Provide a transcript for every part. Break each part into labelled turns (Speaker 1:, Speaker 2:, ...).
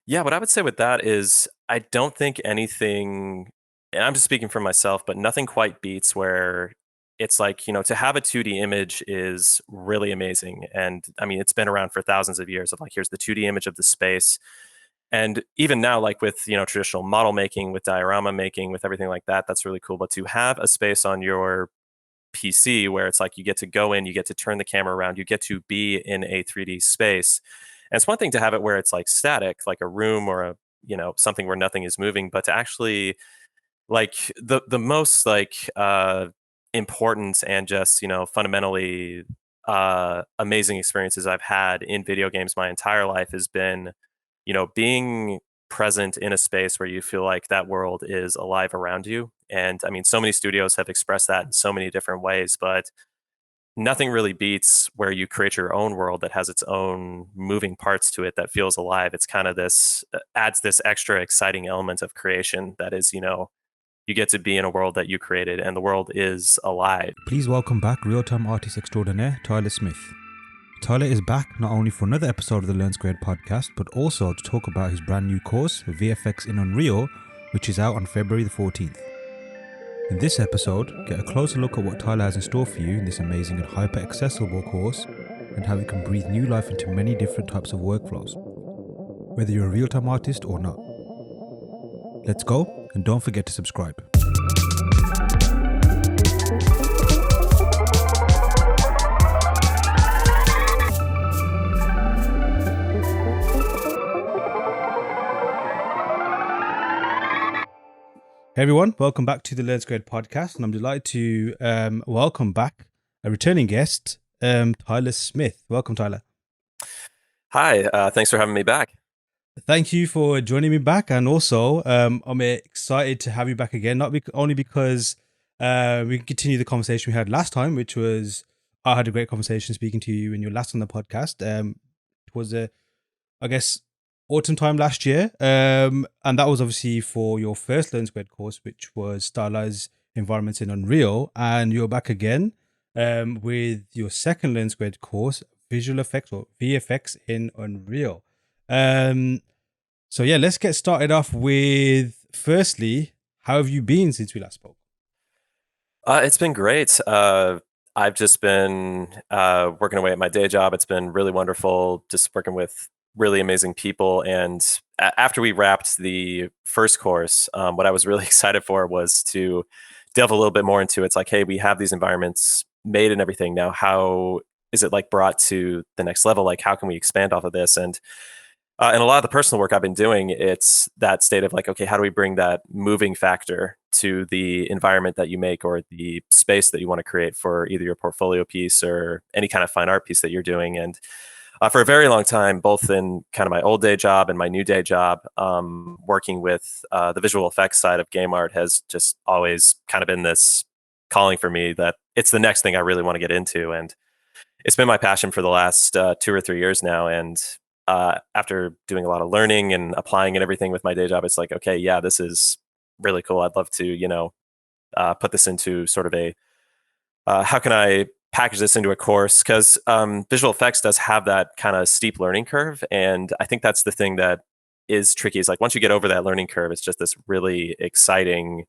Speaker 1: Yeah, what I would say with that is I don't think anything, and I'm just speaking for myself, but nothing quite beats where it's like, to have a 2D image is really amazing. And I mean, it's been around for thousands of years of like, here's the 2D image of the space. And even now, like with, traditional model making, with diorama making, with everything like that, that's really cool. But to have a space on your PC where it's like you get to go in, you get to turn the camera around, you get to be in a 3D space. And it's one thing to have it where it's like static, like a room or something where nothing is moving, but to actually like the most important and just, fundamentally amazing experiences I've had in video games my entire life has been, being present in a space where you feel like that world is alive around you. And I mean, so many studios have expressed that in so many different ways, but nothing really beats where you create your own world that has its own moving parts to it that feels alive. It's kind of this adds this extra exciting element of creation that is, you get to be in a world that you created and the world is alive.
Speaker 2: Please welcome back real-time artist extraordinaire Tyler Smith. Tyler is back not only for another episode of the Learnsquared podcast, but also to talk about his brand new course, VFX in Unreal, which is out on February the 14th. In this episode, get a closer look at what Tyler has in store for you in this amazing and hyper-accessible course, and how it can breathe new life into many different types of workflows, whether you're a real-time artist or not. Let's go, and don't forget to subscribe. Hey everyone, welcome back to the Learnsquared podcast, and I'm delighted to welcome back a returning guest, Tyler Smith. Welcome, Tyler.
Speaker 1: Hi, thanks for having me back.
Speaker 2: Thank you for joining me back, and also I'm excited to have you back again, only because we can continue the conversation we had last time, which was I had a great conversation speaking to you when you were last on the podcast. It was I guess autumn time last year, and that was obviously for your first Learnsquared course, which was Stylized Environments in Unreal, and you're back again with your second Learnsquared course, Visual Effects or VFX in Unreal. So yeah, let's get started off with, firstly, how have you been since we last spoke?
Speaker 1: It's been great. I've just been working away at my day job. It's been really wonderful just working with really amazing people. And after we wrapped the first course, what I was really excited for was to delve a little bit more into it's like, hey, we have these environments made and everything. Now, how is it like brought to the next level? Like, how can we expand off of this? And a lot of the personal work I've been doing, it's that state of like, okay, how do we bring that moving factor to the environment that you make or the space that you want to create for either your portfolio piece or any kind of fine art piece that you're doing? And for a very long time, both in kind of my old day job and my new day job, working with the visual effects side of game art has just always kind of been this calling for me that it's the next thing I really want to get into. And it's been my passion for the last 2 or 3 years now. And after doing a lot of learning and applying and everything with my day job, it's like, okay, yeah, this is really cool. I'd love to, put this into sort of a, how can I package this into a course? Because visual effects does have that kind of steep learning curve. And I think that's the thing that is tricky is like once you get over that learning curve, it's just this really exciting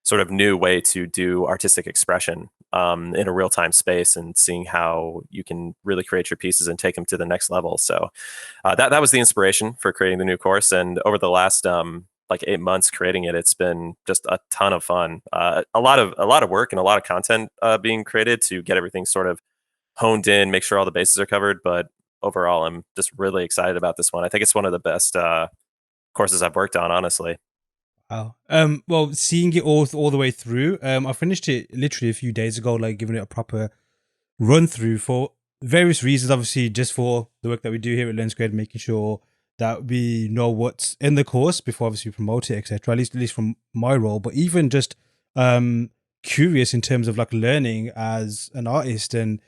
Speaker 1: sort of new way to do artistic expression in a real-time space and seeing how you can really create your pieces and take them to the next level. So that was the inspiration for creating the new course. And over the last like 8 months creating it, it's been just a ton of fun. A lot of work and a lot of content being created to get everything sort of honed in, make sure all the bases are covered. But overall, I'm just really excited about this one. I think it's one of the best courses I've worked on, honestly.
Speaker 2: Wow. Well, seeing it all the way through, I finished it literally a few days ago, like giving it a proper run through for various reasons. Obviously, just for the work that we do here at Learnsquared, making sure that we know what's in the course before obviously we promote it, etc. At least from my role, but even just curious in terms of like learning as an artist and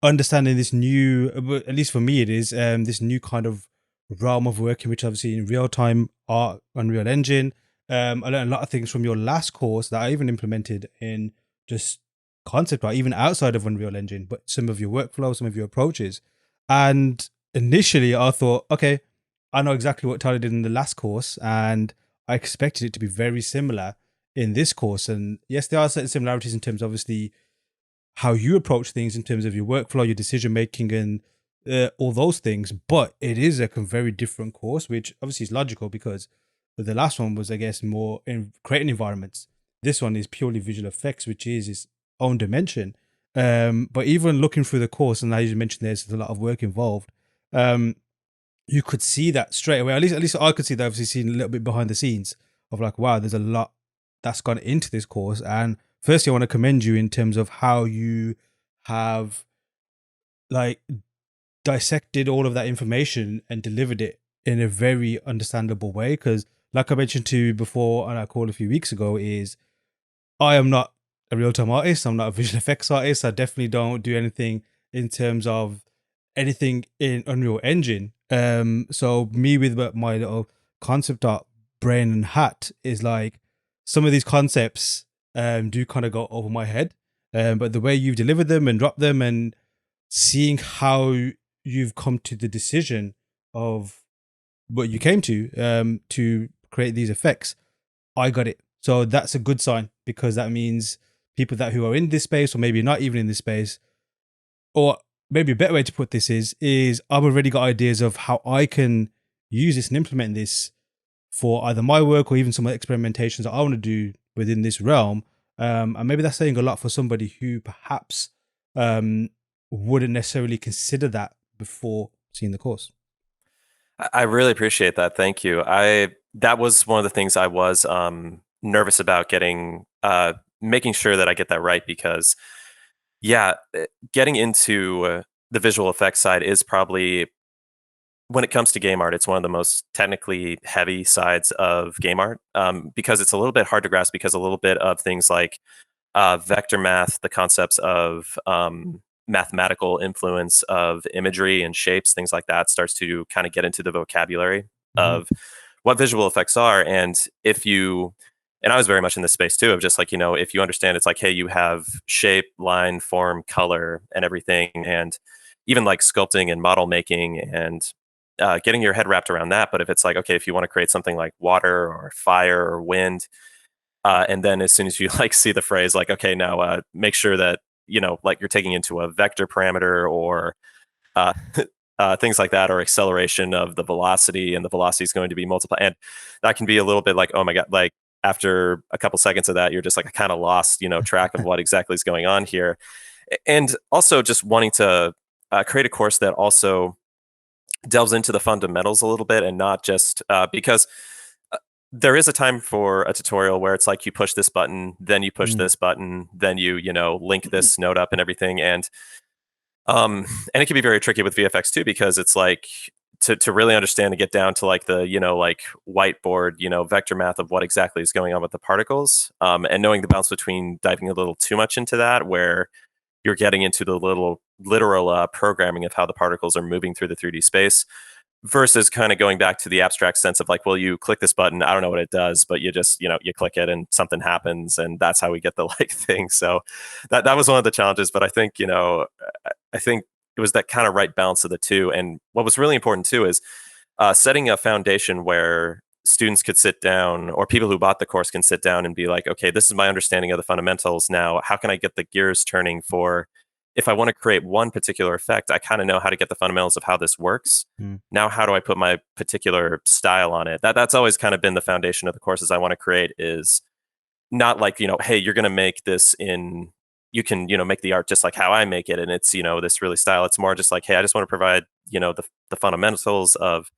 Speaker 2: understanding this new, at least for me, it is this new kind of realm of working, which obviously in real time art, Unreal Engine. I learned a lot of things from your last course that I even implemented in just concept art, even outside of Unreal Engine, but some of your workflow, some of your approaches. And initially I thought, okay, I know exactly what Tyler did in the last course, and I expected it to be very similar in this course. And yes, there are certain similarities in terms, obviously, how you approach things in terms of your workflow, your decision making, and all those things. But it is a very different course, which obviously is logical because the last one was, I guess, more in creating environments. This one is purely visual effects, which is its own dimension. But even looking through the course, and as you mentioned, there's a lot of work involved. You could see that straight away. At least I could see that. Obviously, seeing a little bit behind the scenes of like, wow, there's a lot that's gone into this course. And firstly, I want to commend you in terms of how you have like dissected all of that information and delivered it in a very understandable way. Because, like I mentioned to you before on our call a few weeks ago, is I am not a real time artist. I'm not a visual effects artist. I definitely don't do anything in terms of anything in Unreal Engine. So me with my little concept art brain and hat is like some of these concepts do kind of go over my head. But the way you've delivered them and dropped them and seeing how you've come to the decision of what you came to create these effects, I got it. So that's a good sign because that means people that who are in this space or maybe not even in this space, or maybe a better way to put this is I've already got ideas of how I can use this and implement this for either my work or even some experimentations that I want to do within this realm. And maybe that's saying a lot for somebody who perhaps wouldn't necessarily consider that before seeing the course.
Speaker 1: I really appreciate that. Thank you. That was one of the things I was nervous about making sure that I get that right because, yeah, getting into the visual effects side is probably, when it comes to game art, it's one of the most technically heavy sides of game art because it's a little bit hard to grasp because a little bit of things like vector math, the concepts of mathematical influence of imagery and shapes, things like that, starts to kind of get into the vocabulary
Speaker 2: Mm-hmm.
Speaker 1: of what visual effects are. And I was very much in this space too, of just like, if you understand, it's like, hey, you have shape, line, form, color, and everything. And even like sculpting and model making and getting your head wrapped around that. But if it's like, okay, if you want to create something like water or fire or wind, and then as soon as you like see the phrase like, okay, now make sure that, like you're taking into a vector parameter or uh, things like that, or acceleration of the velocity, and the velocity is going to be multiplied. And that can be a little bit like, oh my God, like after a couple seconds of that, you're just like, I kind of lost, track of what exactly is going on here. And also just wanting to create a course that also delves into the fundamentals a little bit and not just because there is a time for a tutorial where it's like you push this button, then you push
Speaker 2: Mm.
Speaker 1: this button, then you link this node up and everything. And it can be very tricky with VFX too, because it's like to really understand and get down to like the, like whiteboard, vector math of what exactly is going on with the particles. And knowing the balance between diving a little too much into that, where you're getting into the little literal programming of how the particles are moving through the 3D space versus kind of going back to the abstract sense of like, well, you click this button, I don't know what it does, but you just, you click it and something happens, and that's how we get the like thing. So that was one of the challenges, but I think, I think it was that kind of right balance of the two. And what was really important too is setting a foundation where students could sit down, or people who bought the course can sit down and be like, okay, this is my understanding of the fundamentals. Now, how can I get the gears turning for, if I want to create one particular effect, I kind of know how to get the fundamentals of how this works.
Speaker 2: Mm.
Speaker 1: Now, how do I put my particular style on it? That's always kind of been the foundation of the courses I want to create, is not like, hey, you're going to make this in, you can, make the art just like how I make it, and it's, this really style. It's more just like, hey, I just want to provide, the fundamentals of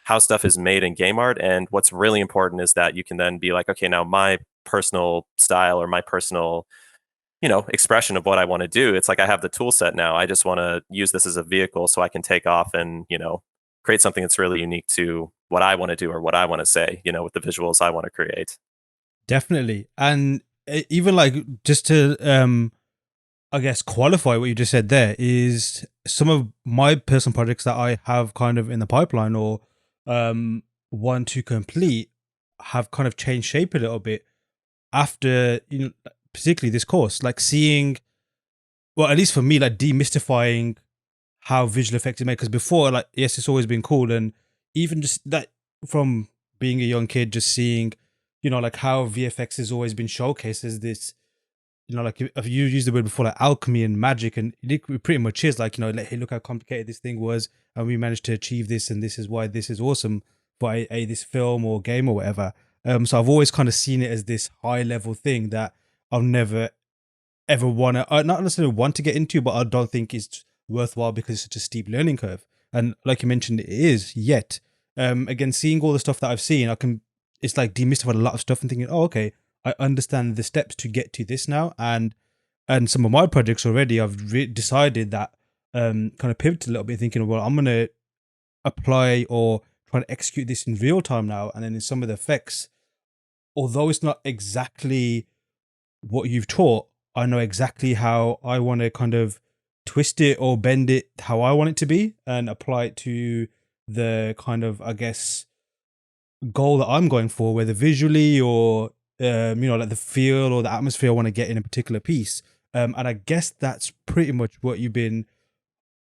Speaker 1: how stuff is made in game art. And what's really important is that you can then be like, okay, now my personal style or my personal, expression of what I want to do. It's like, I have the tool set now. I just want to use this as a vehicle so I can take off and, create something that's really unique to what I want to do or what I want to say, with the visuals I want to create.
Speaker 2: Definitely. And even like just to I guess qualify what you just said there, is some of my personal projects that I have kind of in the pipeline or want to complete have kind of changed shape a little bit after, particularly this course, like seeing, well, at least for me, like demystifying how visual effects are made. Because before, like, yes, it's always been cool, and even just that from being a young kid, just seeing, like how VFX has always been showcased as this, like if you used the word before, like alchemy and magic, and it pretty much is like, like, hey, look how complicated this thing was, and we managed to achieve this, and this is why this is awesome for this film or game or whatever. So I've always kind of seen it as this high level thing that I'll never ever want to, not necessarily want to get into, but I don't think it's worthwhile because it's such a steep learning curve. And like you mentioned, it is. Yet, again, seeing all the stuff that I've seen, it's like demystified a lot of stuff and thinking, oh, okay, I understand the steps to get to this now. And some of my projects already, I've decided that, kind of pivot a little bit, thinking, well, I'm gonna apply or try to execute this in real time now. And then in some of the effects, although it's not exactly what you've taught, I know exactly how I want to kind of twist it or bend it how I want it to be and apply it to the kind of, I guess, goal that I'm going for, whether visually or, like the feel or the atmosphere I want to get in a particular piece. And I guess that's pretty much what you've been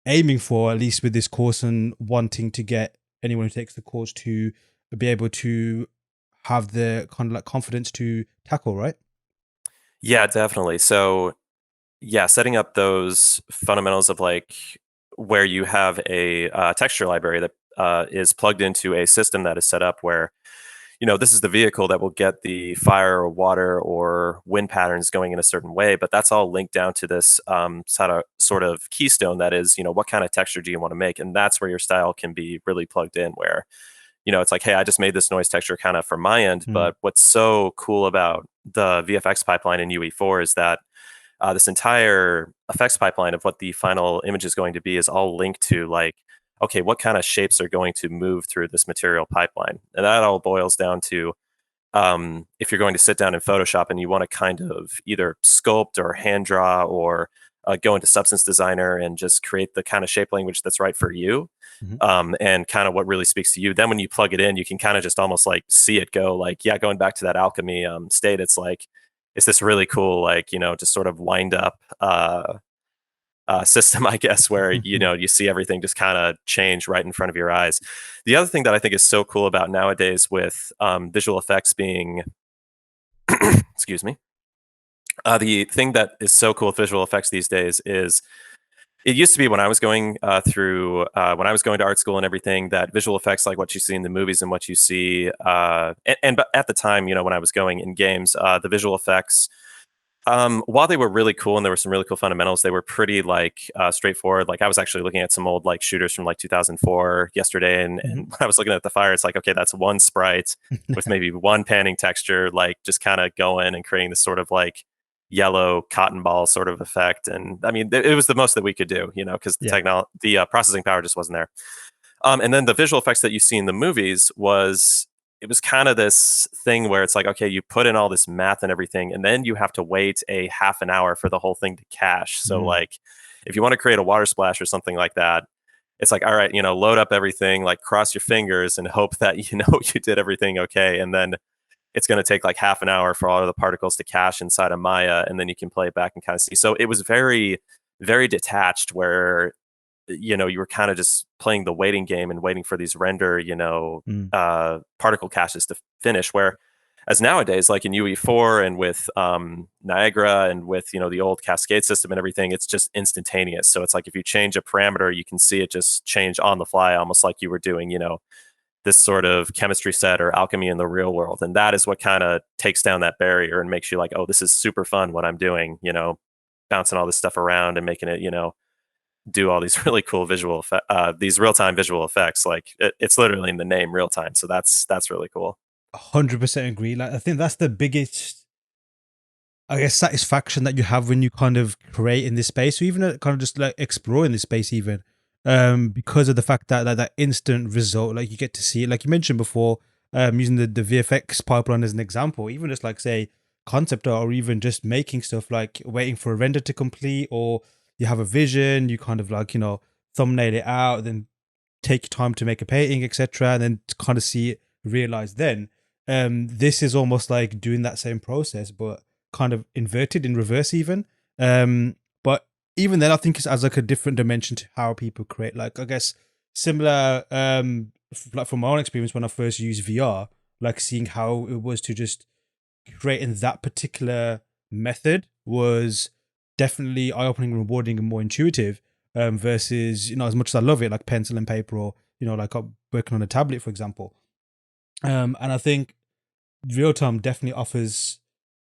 Speaker 2: aiming for, at least with this course, and wanting to get anyone who takes the course to be able to have the kind of like confidence to tackle, right?
Speaker 1: Yeah, definitely. So yeah, setting up those fundamentals of like where you have a texture library that is plugged into a system that is set up where, this is the vehicle that will get the fire or water or wind patterns going in a certain way, but that's all linked down to this sort of keystone that is, what kind of texture do you want to make? And that's where your style can be really plugged in, where, it's like, hey, I just made this noise texture kind of from my end.
Speaker 2: Mm.
Speaker 1: But what's so cool about the VFX pipeline in UE4 is that this entire effects pipeline of what the final image is going to be is all linked to like, okay, what kind of shapes are going to move through this material pipeline? And that all boils down to, if you're going to sit down in Photoshop and you want to kind of either sculpt or hand draw or go into Substance Designer and just create the kind of shape language that's right for you,
Speaker 2: Mhm.
Speaker 1: and kind of what really speaks to you. Then when you plug it in, you can kind of just almost like see it go. Like, yeah, going back to that alchemy state, it's like it's this really cool, like, just sort of wind up system, I guess, where you see everything just kind of change right in front of your eyes. The other thing that I think is so cool about nowadays with visual effects being, excuse me, the thing that is so cool with visual effects these days is it used to be when I was going through when I was going to art school and everything, that visual effects like what you see in the movies and what you see and but at the time, when I was going in games, the visual effects, while they were really cool and there were some really cool fundamentals, they were pretty like straightforward. Like I was actually looking at some old like shooters from like 2004 yesterday, and
Speaker 2: Mhm.
Speaker 1: when I was looking at the fire, it's like, okay, that's one sprite with maybe one panning texture, like just kind of going and creating this sort of like yellow cotton ball sort of effect. And I mean, it was the most that we could do, because the
Speaker 2: Yeah.
Speaker 1: technology, the processing power just wasn't there. And then the visual effects that you see in the movies was it was kind of this thing where it's like, okay, you put in all this math and everything, and then you have to wait a half an hour for the whole thing to cache. So
Speaker 2: Mm.
Speaker 1: like, if you want to create a water splash or something like that, it's like, all right, load up everything, like cross your fingers and hope that you did everything okay, and then it's going to take like half an hour for all of the particles to cache inside of Maya, and then you can play it back and kind of see. So it was very, very detached, where you were kind of just playing the waiting game and waiting for these render,
Speaker 2: Mm.
Speaker 1: particle caches to finish. Where as nowadays, like in UE4 and with Niagara and with the old Cascade system and everything, it's just instantaneous. So it's like if you change a parameter, you can see it just change on the fly, almost like you were doing this sort of chemistry set or alchemy in the real world. And that is what kind of takes down that barrier and makes you like, oh, this is super fun what I'm doing, bouncing all this stuff around and making it, do all these really cool these real-time visual effects. Like it's literally in the name, real time. So that's really cool.
Speaker 2: 100% agree. Like, I think that's the biggest, I guess, satisfaction that you have when you kind of create in this space, or even kind of just like explore in this space, even because of the fact that that instant result, like you get to see it, like you mentioned before, using the VFX pipeline as an example, even just like say concept art, or even just making stuff like waiting for a render to complete, or you have a vision, you kind of like thumbnail it out, then take your time to make a painting, etc., and then to kind of see it realized. Then, this is almost like doing that same process, but kind of inverted in reverse, even. But even then, I think it's as like a different dimension to how people create. Like, I guess similar. like from my own experience when I first used VR, like seeing how it was to just create in that particular method was definitely eye-opening, rewarding, and more intuitive. Versus, as much as I love it, like pencil and paper, or like working on a tablet, for example. And I think real time definitely offers,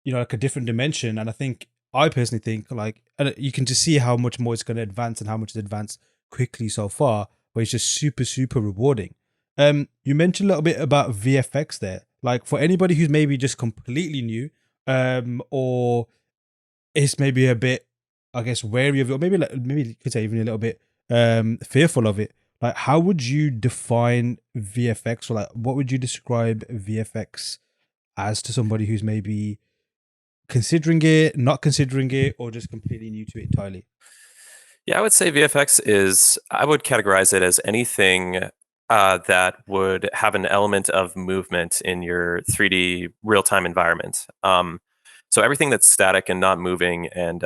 Speaker 2: like a different dimension. And I personally think, like, and you can just see how much more it's going to advance and how much it's advanced quickly so far, but it's just super, super rewarding. You mentioned a little bit about VFX there. Like, for anybody who's maybe just completely new, or is maybe a bit, I guess, wary of it, or maybe you could say even a little bit fearful of it. Like, how would you define VFX, or like, what would you describe VFX as to somebody who's maybe considering it, not considering it, or just completely new to it entirely?
Speaker 1: Yeah, I would say VFX is, I would categorize it as anything that would have an element of movement in your 3D real time environment. So everything that's static and not moving and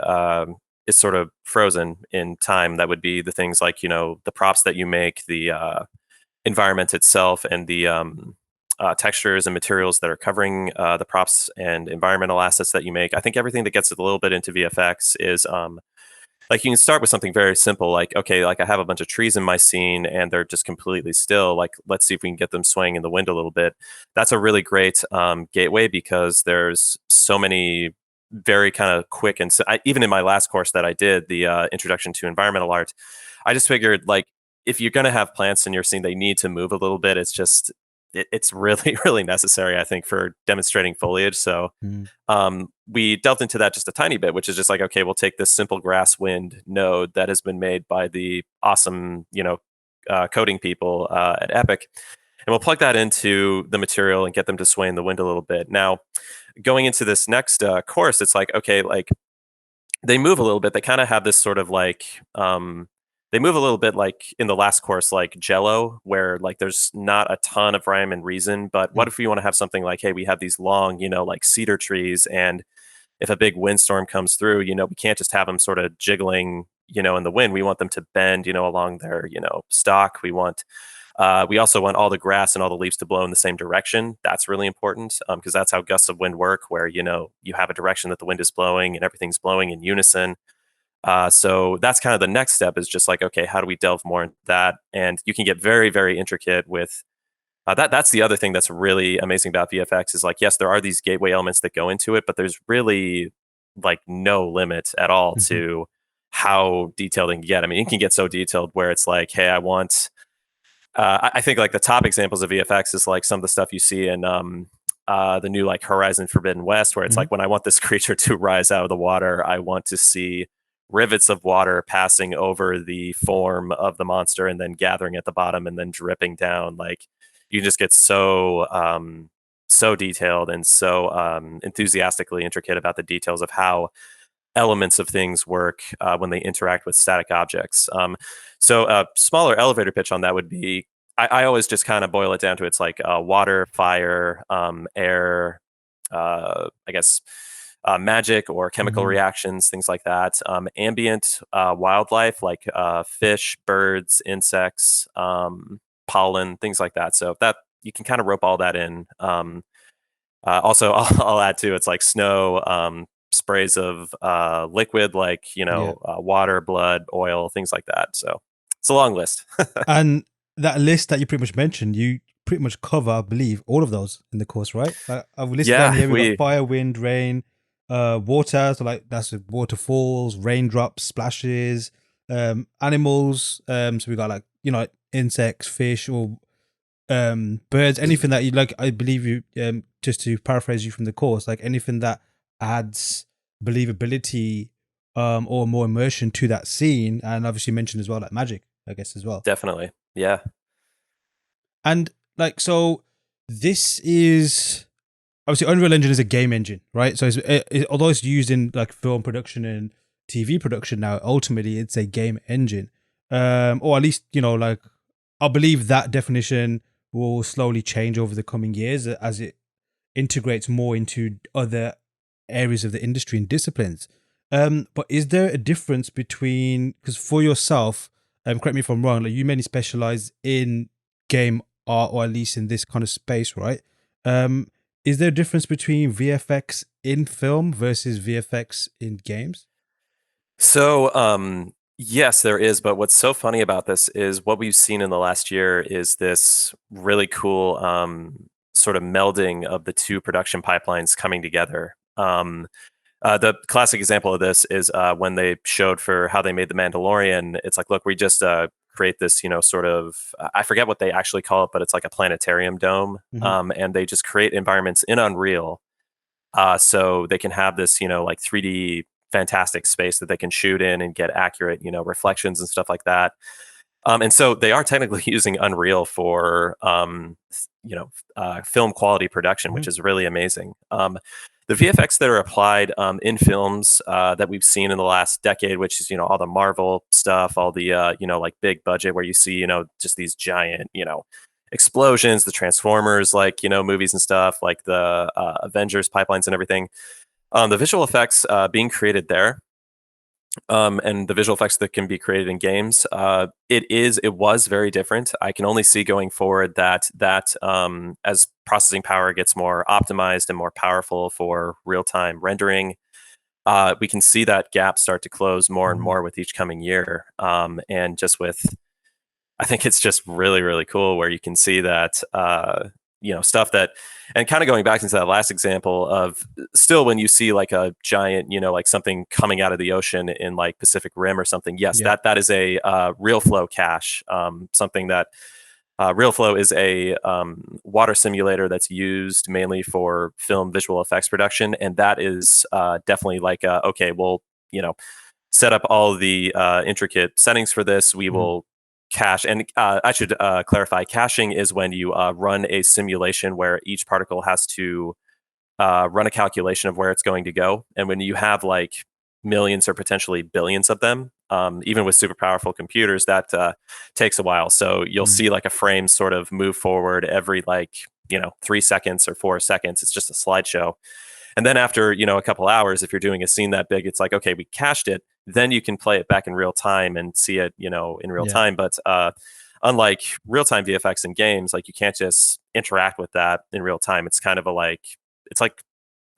Speaker 1: is sort of frozen in time, that would be the things like, the props that you make, the environment itself, and the textures and materials that are covering the props and environmental assets that you make. I think everything that gets a little bit into VFX is like, you can start with something very simple, like, okay, like I have a bunch of trees in my scene and they're just completely still. Like, let's see if we can get them swaying in the wind a little bit. That's a really great gateway, because there's so many very kind of quick, and even in my last course that I did, the Introduction to Environmental Art, I just figured, like, if you're going to have plants in your scene, they need to move a little bit. It's just it's really really necessary, I think, for demonstrating foliage. So
Speaker 2: Mm.
Speaker 1: we delved into that just a tiny bit, which is just like, okay, we'll take this simple grass wind node that has been made by the awesome, coding people at Epic, and we'll plug that into the material and get them to sway in the wind a little bit. Now, going into this next course, it's like, okay, like, they move a little bit. They kind of have this sort of like, they move a little bit like in the last course, like Jello, where like there's not a ton of rhyme and reason. But what
Speaker 2: Mm.
Speaker 1: if we want to have something like, hey, we have these long, like cedar trees, and if a big windstorm comes through, we can't just have them sort of jiggling, in the wind. We want them to bend, along their, stalk. We also want all the grass and all the leaves to blow in the same direction. That's really important, because that's how gusts of wind work, where, you have a direction that the wind is blowing and everything's blowing in unison. So that's kind of the next step, is just like, okay, how do we delve more into that? And you can get very, very intricate with that. That's the other thing that's really amazing about VFX, is like, yes, there are these gateway elements that go into it, but there's really like no limit at all
Speaker 2: Mhm.
Speaker 1: to how detailed it can get. I mean, it can get so detailed where it's like, hey, I want I think like the top examples of VFX is like some of the stuff you see in the new like Horizon Forbidden West, where it's
Speaker 2: Mhm.
Speaker 1: like, when I want this creature to rise out of the water, I want to see rivets of water passing over the form of the monster and then gathering at the bottom and then dripping down. Like, you just get so detailed and so enthusiastically intricate about the details of how elements of things work when they interact with static objects. So a smaller elevator pitch on that would be, I always just kind of boil it down to, it's like water, fire, air, I guess magic or chemical
Speaker 2: Mhm.
Speaker 1: reactions, things like that. Ambient wildlife, like fish, birds, insects, pollen, things like that. So that you can kind of rope all that in. Also, I'll add to, it's like snow, sprays of liquid, like,
Speaker 2: Yeah.
Speaker 1: water, blood, oil, things like that. So it's a long list.
Speaker 2: And that list that you pretty much mentioned, you pretty much cover, I believe, all of those in the course, right? Like, I've listed down
Speaker 1: Yeah,
Speaker 2: here, we got
Speaker 1: we
Speaker 2: fire, wind, rain, water, so like that's waterfalls, raindrops, splashes, animals. So we got like, insects, fish, or birds, anything that you like. I believe you, just to paraphrase you from the course, like anything that adds believability, or more immersion to that scene. And obviously mentioned as well, like magic, I guess, as well.
Speaker 1: definitely. Yeah,
Speaker 2: And like, so this is obviously Unreal Engine is a game engine, right? So although it's used in like film production and TV production now, ultimately it's a game engine. Or at least, like, I believe that definition will slowly change over the coming years as it integrates more into other areas of the industry and disciplines. But is there a difference between, because for yourself, correct me if I'm wrong, like you mainly specialize in game art, or at least in this kind of space, right? Um, is there a difference between VFX in film versus VFX in games?
Speaker 1: So, yes, there is. But what's so funny about this is what we've seen in the last year is this really cool sort of melding of the two production pipelines coming together. The classic example of this is when they showed for how they made the Mandalorian. It's like, look, we just create this, sort of, I forget what they actually call it, but it's like a planetarium dome,
Speaker 2: Hmm.
Speaker 1: and they just create environments in Unreal, so they can have this, like 3D fantastic space that they can shoot in and get accurate, reflections and stuff like that. And so they are technically using Unreal for, film quality production,
Speaker 2: Hmm.
Speaker 1: which is really amazing. The VFX that are applied in films that we've seen in the last decade, which is, all the Marvel stuff, all the, like big budget where you see, just these giant, explosions, the Transformers, like, movies and stuff, like the Avengers pipelines and everything. The visual effects being created there, and the visual effects that can be created in games, it was very different. I can only see going forward that as processing power gets more optimized and more powerful for real time rendering, we can see that gap start to close more and
Speaker 2: Hmm.
Speaker 1: more with each coming year. And just with, I think it's just really, really cool where you can see that, stuff that, and kind of going back into that last example of still when you see like a giant, like something coming out of the ocean in like Pacific Rim or something, yes,
Speaker 2: Yeah.
Speaker 1: that is a real flow cache, something that Real Flow is a water simulator that's used mainly for film visual effects production, and that is definitely like, okay, well, set up all the intricate settings for this. We
Speaker 2: Hmm.
Speaker 1: will cache, and I should clarify: caching is when you run a simulation where each particle has to run a calculation of where it's going to go. And when you have like millions or potentially billions of them, even with super powerful computers, that takes a while. So you'll
Speaker 2: Hmm.
Speaker 1: see like a frame sort of move forward every like 3 seconds or 4 seconds. It's just a slideshow. And then after a couple hours, if you're doing a scene that big, it's like, okay, we cached it. Then you can play it back in real time and see it in real
Speaker 2: Yeah.
Speaker 1: time. But unlike real time VFX in games, like you can't just interact with that in real time. It's kind of a like, it's like,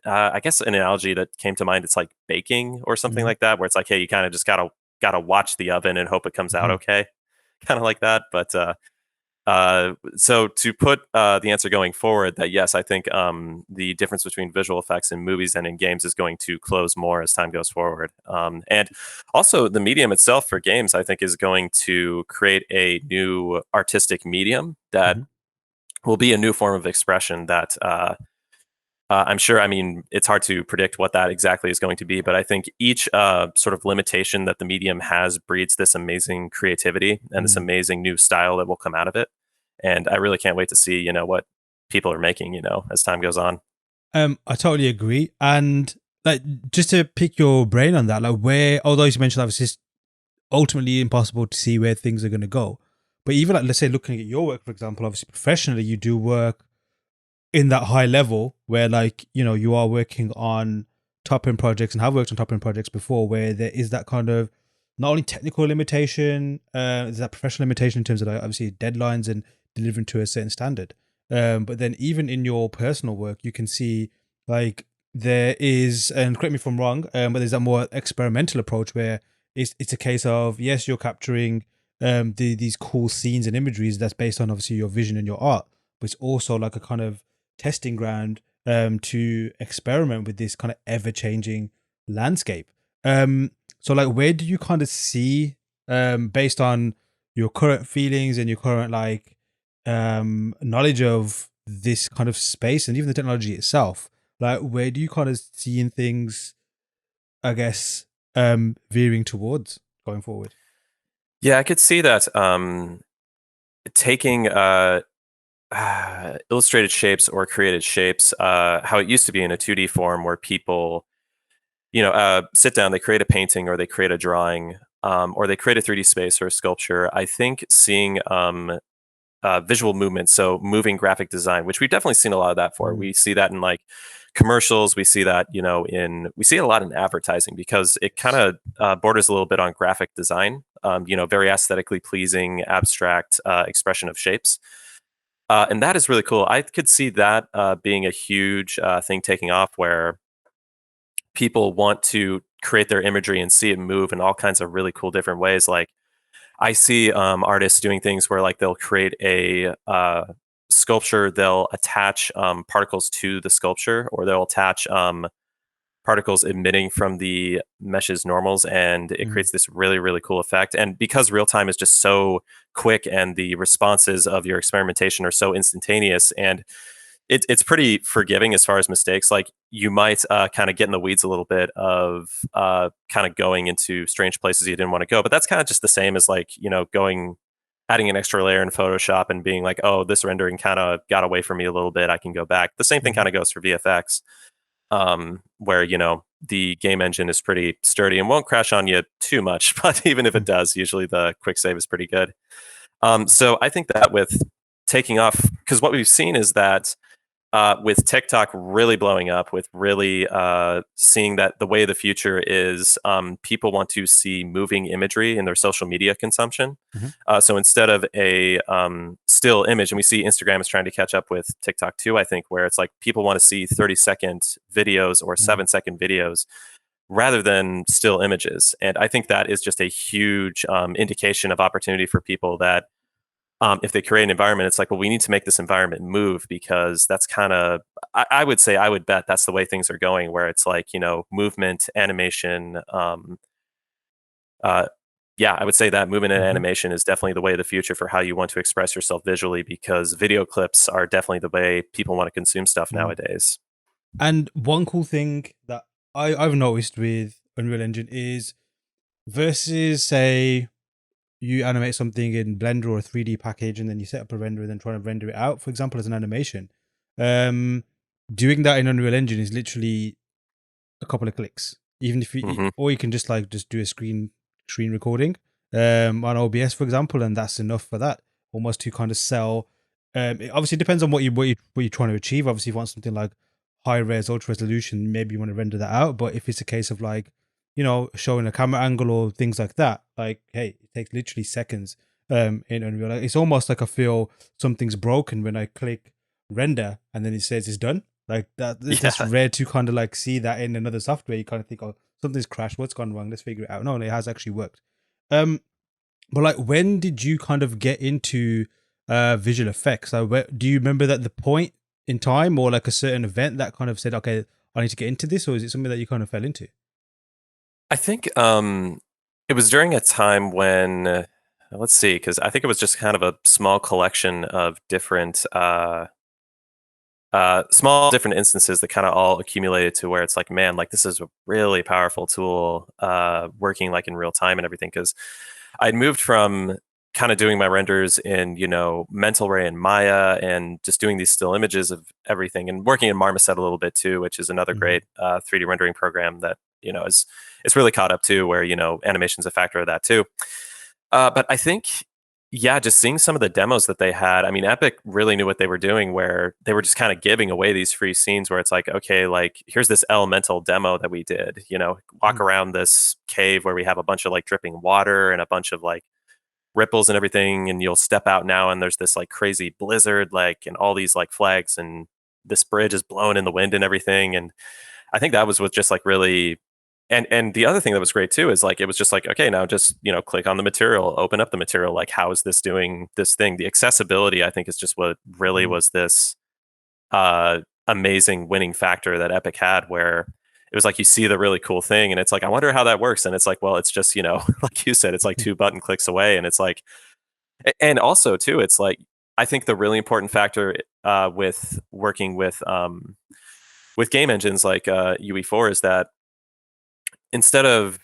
Speaker 1: I guess an analogy that came to mind, it's like baking or something
Speaker 2: Hmm.
Speaker 1: like that, where it's like, hey, you kind of just gotta watch the oven and hope it comes out
Speaker 2: Hmm.
Speaker 1: okay, kind of like that. But so to put the answer going forward, that yes, I think the difference between visual effects in movies and in games is going to close more as time goes forward. And also, the medium itself for games, I think, is going to create a new artistic medium that
Speaker 2: Hmm.
Speaker 1: will be a new form of expression that I'm sure. I mean, it's hard to predict what that exactly is going to be, but I think each sort of limitation that the medium has breeds this amazing creativity and this
Speaker 2: Hmm.
Speaker 1: amazing new style that will come out of it. And I really can't wait to see, what people are making, as time goes on.
Speaker 2: I totally agree. And like, just to pick your brain on that, like, where, although you mentioned obviously it's ultimately impossible to see where things are going to go, but even like, let's say looking at your work, for example, obviously professionally, you do work in that high level where, like, you are working on top end projects and have worked on top end projects before, where there is that kind of not only technical limitation, there's that professional limitation in terms of, like, obviously deadlines and delivering to a certain standard. But then even in your personal work, you can see, like, there is, and correct me if I'm wrong, but there's that more experimental approach where it's a case of, yes, you're capturing these cool scenes and imageries that's based on obviously your vision and your art, but it's also like a kind of testing ground to experiment with this kind of ever changing landscape. So, like, where do you kind of see, based on your current feelings and your current, like, knowledge of this kind of space and even the technology itself, like, where do you kind of see in things, I guess, veering towards going forward?
Speaker 1: Yeah, I could see that taking illustrated shapes or created shapes, how it used to be in a 2D form where people sit down, they create a painting or they create a drawing, or they create a 3D space or a sculpture. I think seeing visual movement, so moving graphic design, which we've definitely seen a lot of that for.
Speaker 2: Mm,
Speaker 1: We see that in like commercials. We see that, we see it a lot in advertising because it kind of borders a little bit on graphic design. Very aesthetically pleasing, abstract expression of shapes. And that is really cool. I could see that being a huge thing taking off, where people want to create their imagery and see it move in all kinds of really cool different ways. Like I see artists doing things where like they'll create a sculpture, they'll attach particles to the sculpture, or they'll attach particles emitting from the mesh's normals, and it
Speaker 2: Mm.
Speaker 1: creates this really, really cool effect. And because real time is just so quick and the responses of your experimentation are so instantaneous, and it's pretty forgiving as far as mistakes. Like you might kind of get in the weeds a little bit of kind of going into strange places you didn't want to go, but that's kind of just the same as like, going adding an extra layer in Photoshop and being like, oh, this rendering kind of got away from me a little bit, I can go back. The same thing
Speaker 2: Mhm.
Speaker 1: kind of goes for VFX, where the game engine is pretty sturdy and won't crash on you too much, but even if it
Speaker 2: Mm.
Speaker 1: does, usually the quick save is pretty good. So I think that with taking off, because what we've seen is that with TikTok really blowing up, with really seeing that the way of the future is people want to see moving imagery in their social media consumption.
Speaker 2: Mhm.
Speaker 1: So instead of a still image, and we see Instagram is trying to catch up with TikTok too, I think, where it's like people want to see 30-second videos or
Speaker 2: Mhm.
Speaker 1: 7-second videos rather than still images. And I think that is just a huge indication of opportunity for people that if they create an environment, it's like, well, we need to make this environment move, because that's kind of, I would say, I would bet that's the way things are going, where it's like, movement, animation. Uh, yeah, I would say that movement and
Speaker 2: Mhm.
Speaker 1: animation is definitely the way of the future for how you want to express yourself visually, because video clips are definitely the way people want to consume stuff
Speaker 2: Mhm.
Speaker 1: nowadays.
Speaker 2: And one cool thing that I've noticed with Unreal Engine is versus say you animate something in Blender or a 3D package and then you set up a render and then try to render it out, for example, as an animation. Um, Doing that in Unreal Engine is literally a couple of clicks. Even if you,
Speaker 1: Hmm.
Speaker 2: or you can just do a screen recording on OBS, for example, and that's enough for that. Almost to kind of sell. It obviously depends on what you're trying to achieve. Obviously, if you want something like high res, ultra resolution, maybe you want to render that out. But if it's a case of like, showing a camera angle or things like that, like, hey, it takes literally seconds. In Unreal, like, it's almost like I feel something's broken when I click render and then it says it's done like that. That's
Speaker 1: Yeah.
Speaker 2: rare to kind of like see that in another software. You kind of think, oh, something's crashed. What's gone wrong? Let's figure it out. No, it has actually worked. Um, but like, when did you kind of get into visual effects? Like, do you remember that the point in time or like a certain event that kind of said, okay, I need to get into this, or is it something that you kind of fell into?
Speaker 1: I think it was during a time when, let's see, because I think it was just kind of a small collection of different small different instances that kind of all accumulated to where it's like, man, like this is a really powerful tool working like in real time and everything. Because I'd moved from kind of doing my renders in, Mental Ray and Maya, and just doing these still images of everything, and working in Marmoset a little bit too, which is another
Speaker 2: Mm-hmm.
Speaker 1: great 3D rendering program that, is it's really caught up to, where, animation's a factor of that too. But I think, yeah, just seeing some of the demos that they had, I mean, Epic really knew what they were doing, where they were just kind of giving away these free scenes where it's like, okay, like here's this elemental demo that we did, walk around this cave where we have a bunch of like dripping water and a bunch of like ripples and everything, and you'll step out now and there's this like crazy blizzard, like, and all these like flags, and this bridge is blown in the wind and everything. And I think that was what just like really, and the other thing that was great too is like it was just like, okay, now just click on the material, open up the material, like how is this doing this thing? The accessibility, I think, is just what really
Speaker 2: Mm-hmm.
Speaker 1: was this uh amazing winning factor that Epic had, where it was like you see the really cool thing and it's like, I wonder how that works, and it's like, well, it's just like you said, it's like two button clicks away, and it's like, and also too, it's like, I think the really important factor with working with game engines like UE4 is that instead of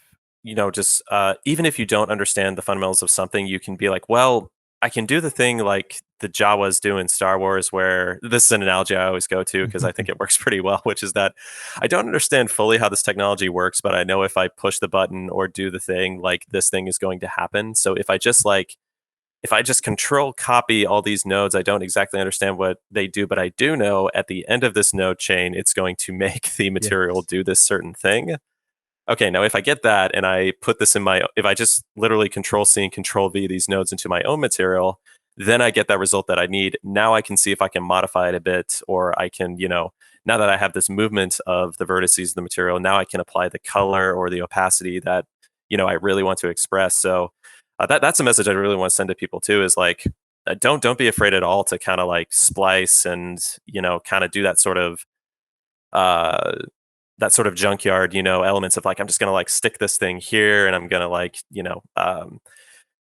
Speaker 1: just even if you don't understand the fundamentals of something, you can be like, well, I can do the thing like the Jawas do in Star Wars, where this is an analogy I always go to because I think it works pretty well, which is that I don't understand fully how this technology works, but I know if I push the button or do the thing, like this thing is going to happen. So if I just control copy all these nodes, I don't exactly understand what they do, but I do know at the end of this node chain, it's going to make the material
Speaker 2: Yes.
Speaker 1: do this certain thing. Okay, now if I get that and I put this in if I just literally control C and control V these nodes into my own material, then I get that result that I need. Now I can see if I can modify it a bit, or I can, now that I have this movement of the vertices of the material, now I can apply the color or the opacity that, I really want to express. So that's a message I really want to send to people too, is like, don't be afraid at all to kind of like splice and, kind of do uh, that sort of junkyard, elements of like, I'm just going to like stick this thing here and I'm going to like,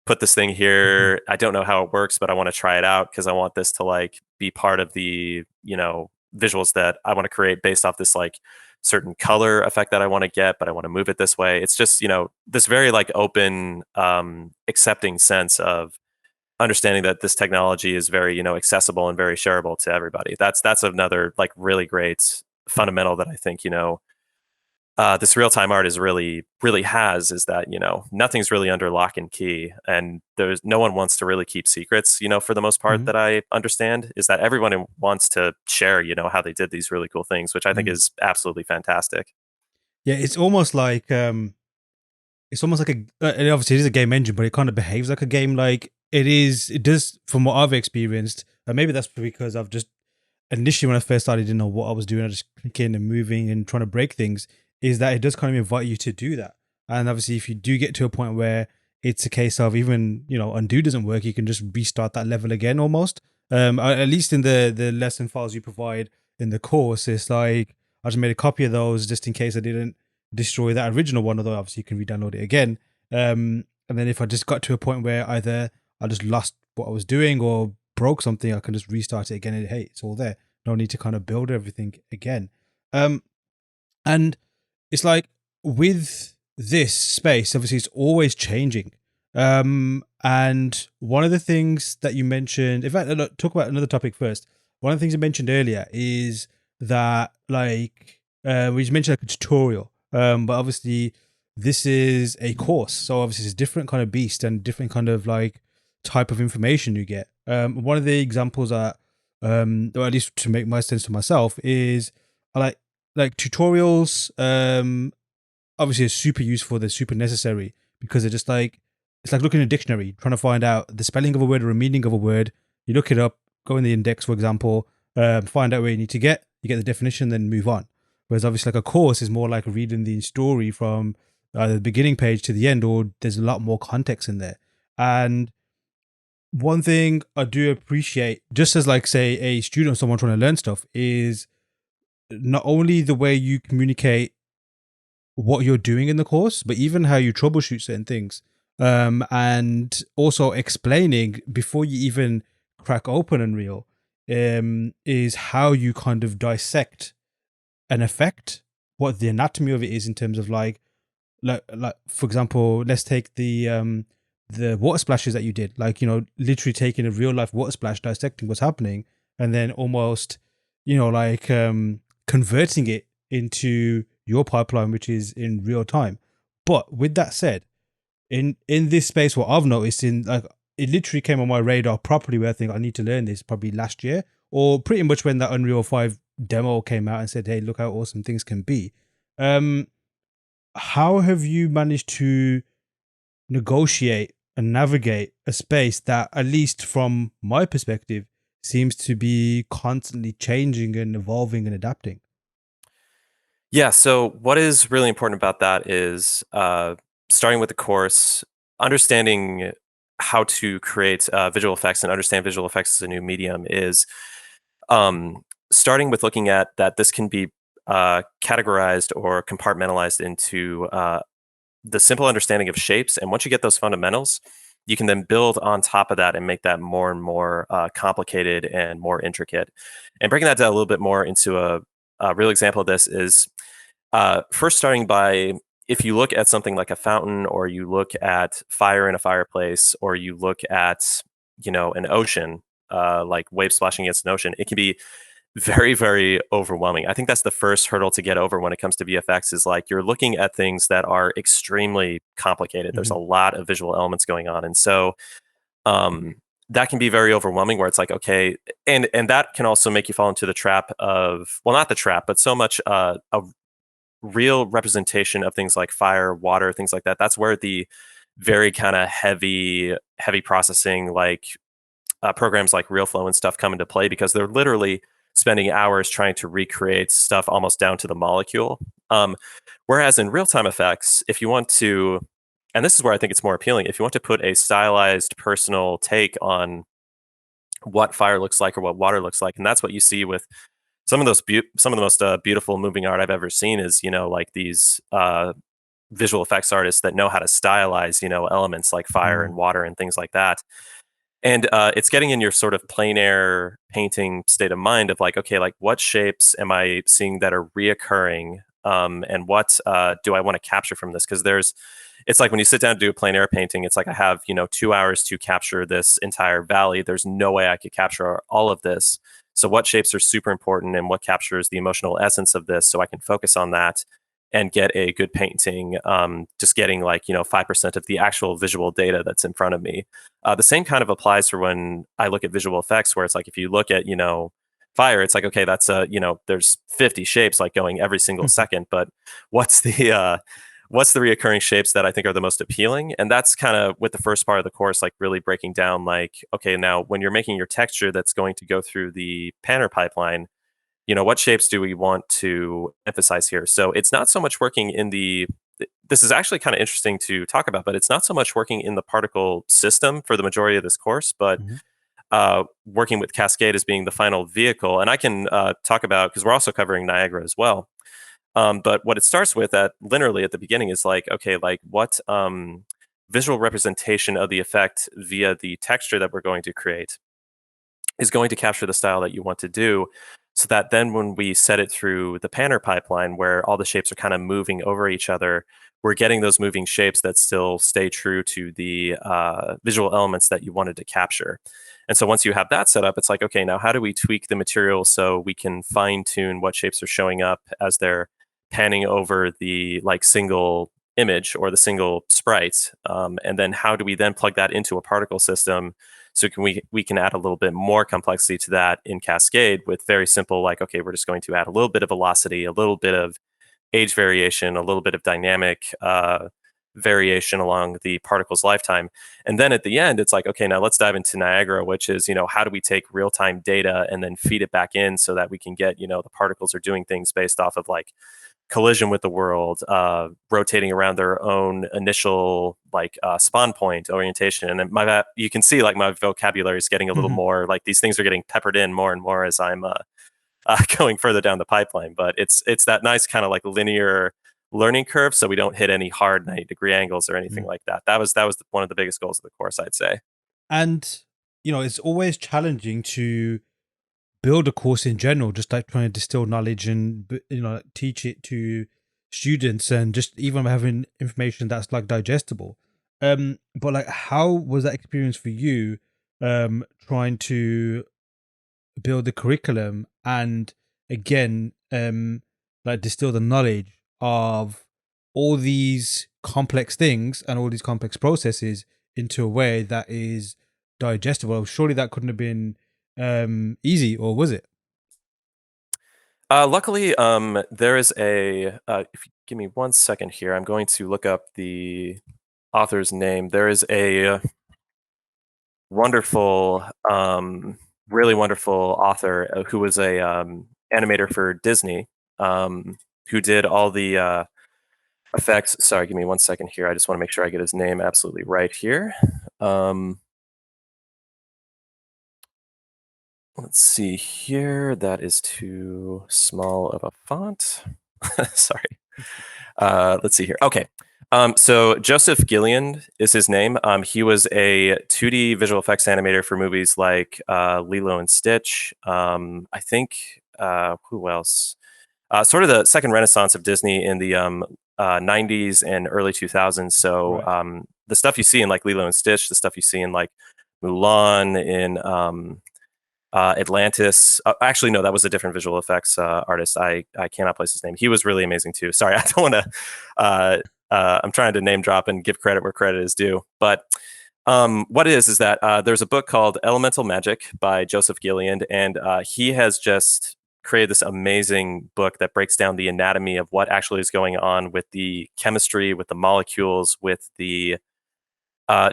Speaker 1: put this thing
Speaker 2: Mhm.
Speaker 1: here. I don't know how it works, but I want to try it out because I want this to like be part of the, visuals that I want to create based off this like certain color effect that I want to get, but I want to move it this way. It's just, this very like open, accepting sense of understanding that this technology is very, accessible and very shareable to everybody. That's another like really great fundamental that I think, this real time art is really has, is that nothing's really under lock and key, and there's no one wants to really keep secrets. For the most part,
Speaker 2: Mhm.
Speaker 1: that I understand is that everyone wants to share how they did these really cool things, which I think
Speaker 2: Mhm.
Speaker 1: is absolutely fantastic.
Speaker 2: Yeah, it's almost like and obviously it is a game engine, but it kind of behaves like a game. Like it does from what I've experienced. And maybe that's because I've just initially when I first started, didn't know what I was doing. I just clicking and moving and trying to break things. Is that it does kind of invite you to do that. And obviously, if you do get to a point where it's a case of even undo doesn't work, you can just restart that level again almost. At least in the lesson files you provide in the course, it's like I just made a copy of those just in case I didn't destroy that original one. Although obviously you can re-download it again. And then if I just got to a point where either I just lost what I was doing or broke something, I can just restart it again and hey, it's all there. No need to kind of build everything again. Um, and it's like with this space, obviously it's always changing. And one of the things that you mentioned, in fact, look, talk about another topic first. One of the things you mentioned earlier is that like we just mentioned like a tutorial. But obviously this is a course, so obviously it's a different kind of beast and different kind of like type of information you get. One of the examples that, or at least to make my sense to myself, is I like tutorials. Obviously are super useful. They're super necessary because they're just like it's like looking in a dictionary, trying to find out the spelling of a word or a meaning of a word. You look it up, go in the index, for example, find out where you need to get. You get the definition, then move on. Whereas obviously, like a course is more like reading the story from either the beginning page to the end, or there's a lot more context in there. And one thing I do appreciate, just as like say a student or someone trying to learn stuff, is not only the way you communicate what you're doing in the course, but even how you troubleshoot certain things. And also explaining before you even crack open Unreal, is how you kind of dissect an effect, what the anatomy of it is in terms of like for example, let's take the water splashes that you did, like literally taking a real life water splash, dissecting what's happening, and then almost like converting it into your pipeline, which is in real time. But with that said, in this space, what I've noticed in like it literally came on my radar properly where I think I need to learn this probably last year, or pretty much when that Unreal 5 demo came out and said, hey, look how awesome things can be. um how have you managed to negotiate and navigate a space that, at least from my perspective, seems to be constantly changing and evolving and adapting?
Speaker 1: Yeah. So what is really important about that is starting with the course, understanding how to create visual effects and understand visual effects as a new medium is um, starting with looking at that this can be categorized or compartmentalized into the simple understanding of shapes. And once you get those fundamentals, you can then build on top of that and make that more and more complicated and more intricate. And breaking that down a little bit more into a real example of this is first starting by, if you look at something like a fountain, or you look at fire in a fireplace, or you look at an ocean, like waves splashing against an ocean, it can be very, very overwhelming. I think that's the first hurdle to get over when it comes to VFX, is like you're looking at things that are extremely complicated. There's a
Speaker 2: Hmm.
Speaker 1: lot of visual elements going on. And so um, that can be very overwhelming, where it's like, okay, and that can also make you fall into the trap of, well, not the trap, but so much a real representation of things like fire, water, things like that. That's where the very kind of heavy processing, like programs like RealFlow and stuff come into play because they're literally spending hours trying to recreate stuff almost down to the molecule. Whereas in real-time effects, if you want to, and this is where I think it's more appealing, if you want to put a stylized personal take on what fire looks like or what water looks like, and that's what you see with some of the most beautiful moving art I've ever seen is like these visual effects artists that know how to stylize elements like fire and
Speaker 2: Mm.
Speaker 1: water and things like that. And it's getting in your sort of plein air painting state of mind of like, okay, like what shapes am I seeing that are reoccurring, and what do I want to capture from this? Because it's like when you sit down to do a plein air painting, it's like I have 2 hours to capture this entire valley. There's no way I could capture all of this. So what shapes are super important, and what captures the emotional essence of this, so I can focus on that and get a good painting. Just getting like 5% of the actual visual data that's in front of me. The same kind of applies for when I look at visual effects, where it's like if you look at fire, it's like okay, that's there's 50 shapes like going every single second, but what's the what's the reoccurring shapes that I think are the most appealing? And that's kind of with the first part of the course, like really breaking down like, okay, now when you're making your texture that's going to go through the panner pipeline, what shapes do we want to emphasize here? So it's not so much working in this is actually kind of interesting to talk about, but it's not so much working in the particle system for the majority of this course, but
Speaker 2: Mhm.
Speaker 1: working with Cascade as being the final vehicle. And I can talk about, because we're also covering Niagara as well. But what it starts with at linearly at the beginning is like, okay, like what visual representation of the effect via the texture that we're going to create is going to capture the style that you want to do, so that then when we set it through the panner pipeline where all the shapes are kind of moving over each other, we're getting those moving shapes that still stay true to the visual elements that you wanted to capture. And so once you have that set up, it's like, okay, now how do we tweak the material so we can fine tune what shapes are showing up as they're panning over the like single image or the single sprite, and then how do we then plug that into a particle system, so we can add a little bit more complexity to that in Cascade with very simple, like, okay, we're just going to add a little bit of velocity, a little bit of age variation, a little bit of dynamic variation along the particle's lifetime. And then at the end, it's like, okay, now let's dive into Niagara, which is, how do we take real time data and then feed it back in so that we can get, the particles are doing things based off of like collision with the world, rotating around their own initial like spawn point orientation. And then you can see like my vocabulary is getting a little more like these things are getting peppered in more and more as I'm going further down the pipeline. But it's that nice kind of like linear learning curve, so we don't hit any hard 90-degree angles or anything
Speaker 2: Mm.
Speaker 1: like that. That was one of the biggest goals of the course, I'd say.
Speaker 2: And it's always challenging to build a course in general, just like trying to distill knowledge and teach it to students, and just even having information that's like digestible. But like, how was that experience for you? Trying to build the curriculum and again, like distill the knowledge of all these complex things and all these complex processes into a way that is digestible. Surely that couldn't have been easy, or was it?
Speaker 1: Luckily, there is if you give me 1 second here, I'm going to look up the author's name. There is a wonderful, really wonderful author who was a animator for Disney, who did all the effects. Sorry, give me 1 second here. I just want to make sure I get his name absolutely right here. Um, let's see here. That is too small of a font. Sorry. Let's see here. Okay. So Joseph Gilliand is his name. He was a 2D visual effects animator for movies like Lilo and Stitch. I think who else? Sort of the second renaissance of Disney in the 90s and early 2000s. So
Speaker 2: Right.
Speaker 1: the stuff you see in like Lilo and Stitch, the stuff you see in like Mulan, in Atlantis. Actually, no, that was a different visual effects artist. I cannot place his name. He was really amazing too. Sorry, I don't want to. I'm trying to name drop and give credit where credit is due. But what it is that there's a book called Elemental Magic by Joseph Gilliand, and he has just created this amazing book that breaks down the anatomy of what actually is going on with the chemistry, with the molecules, with the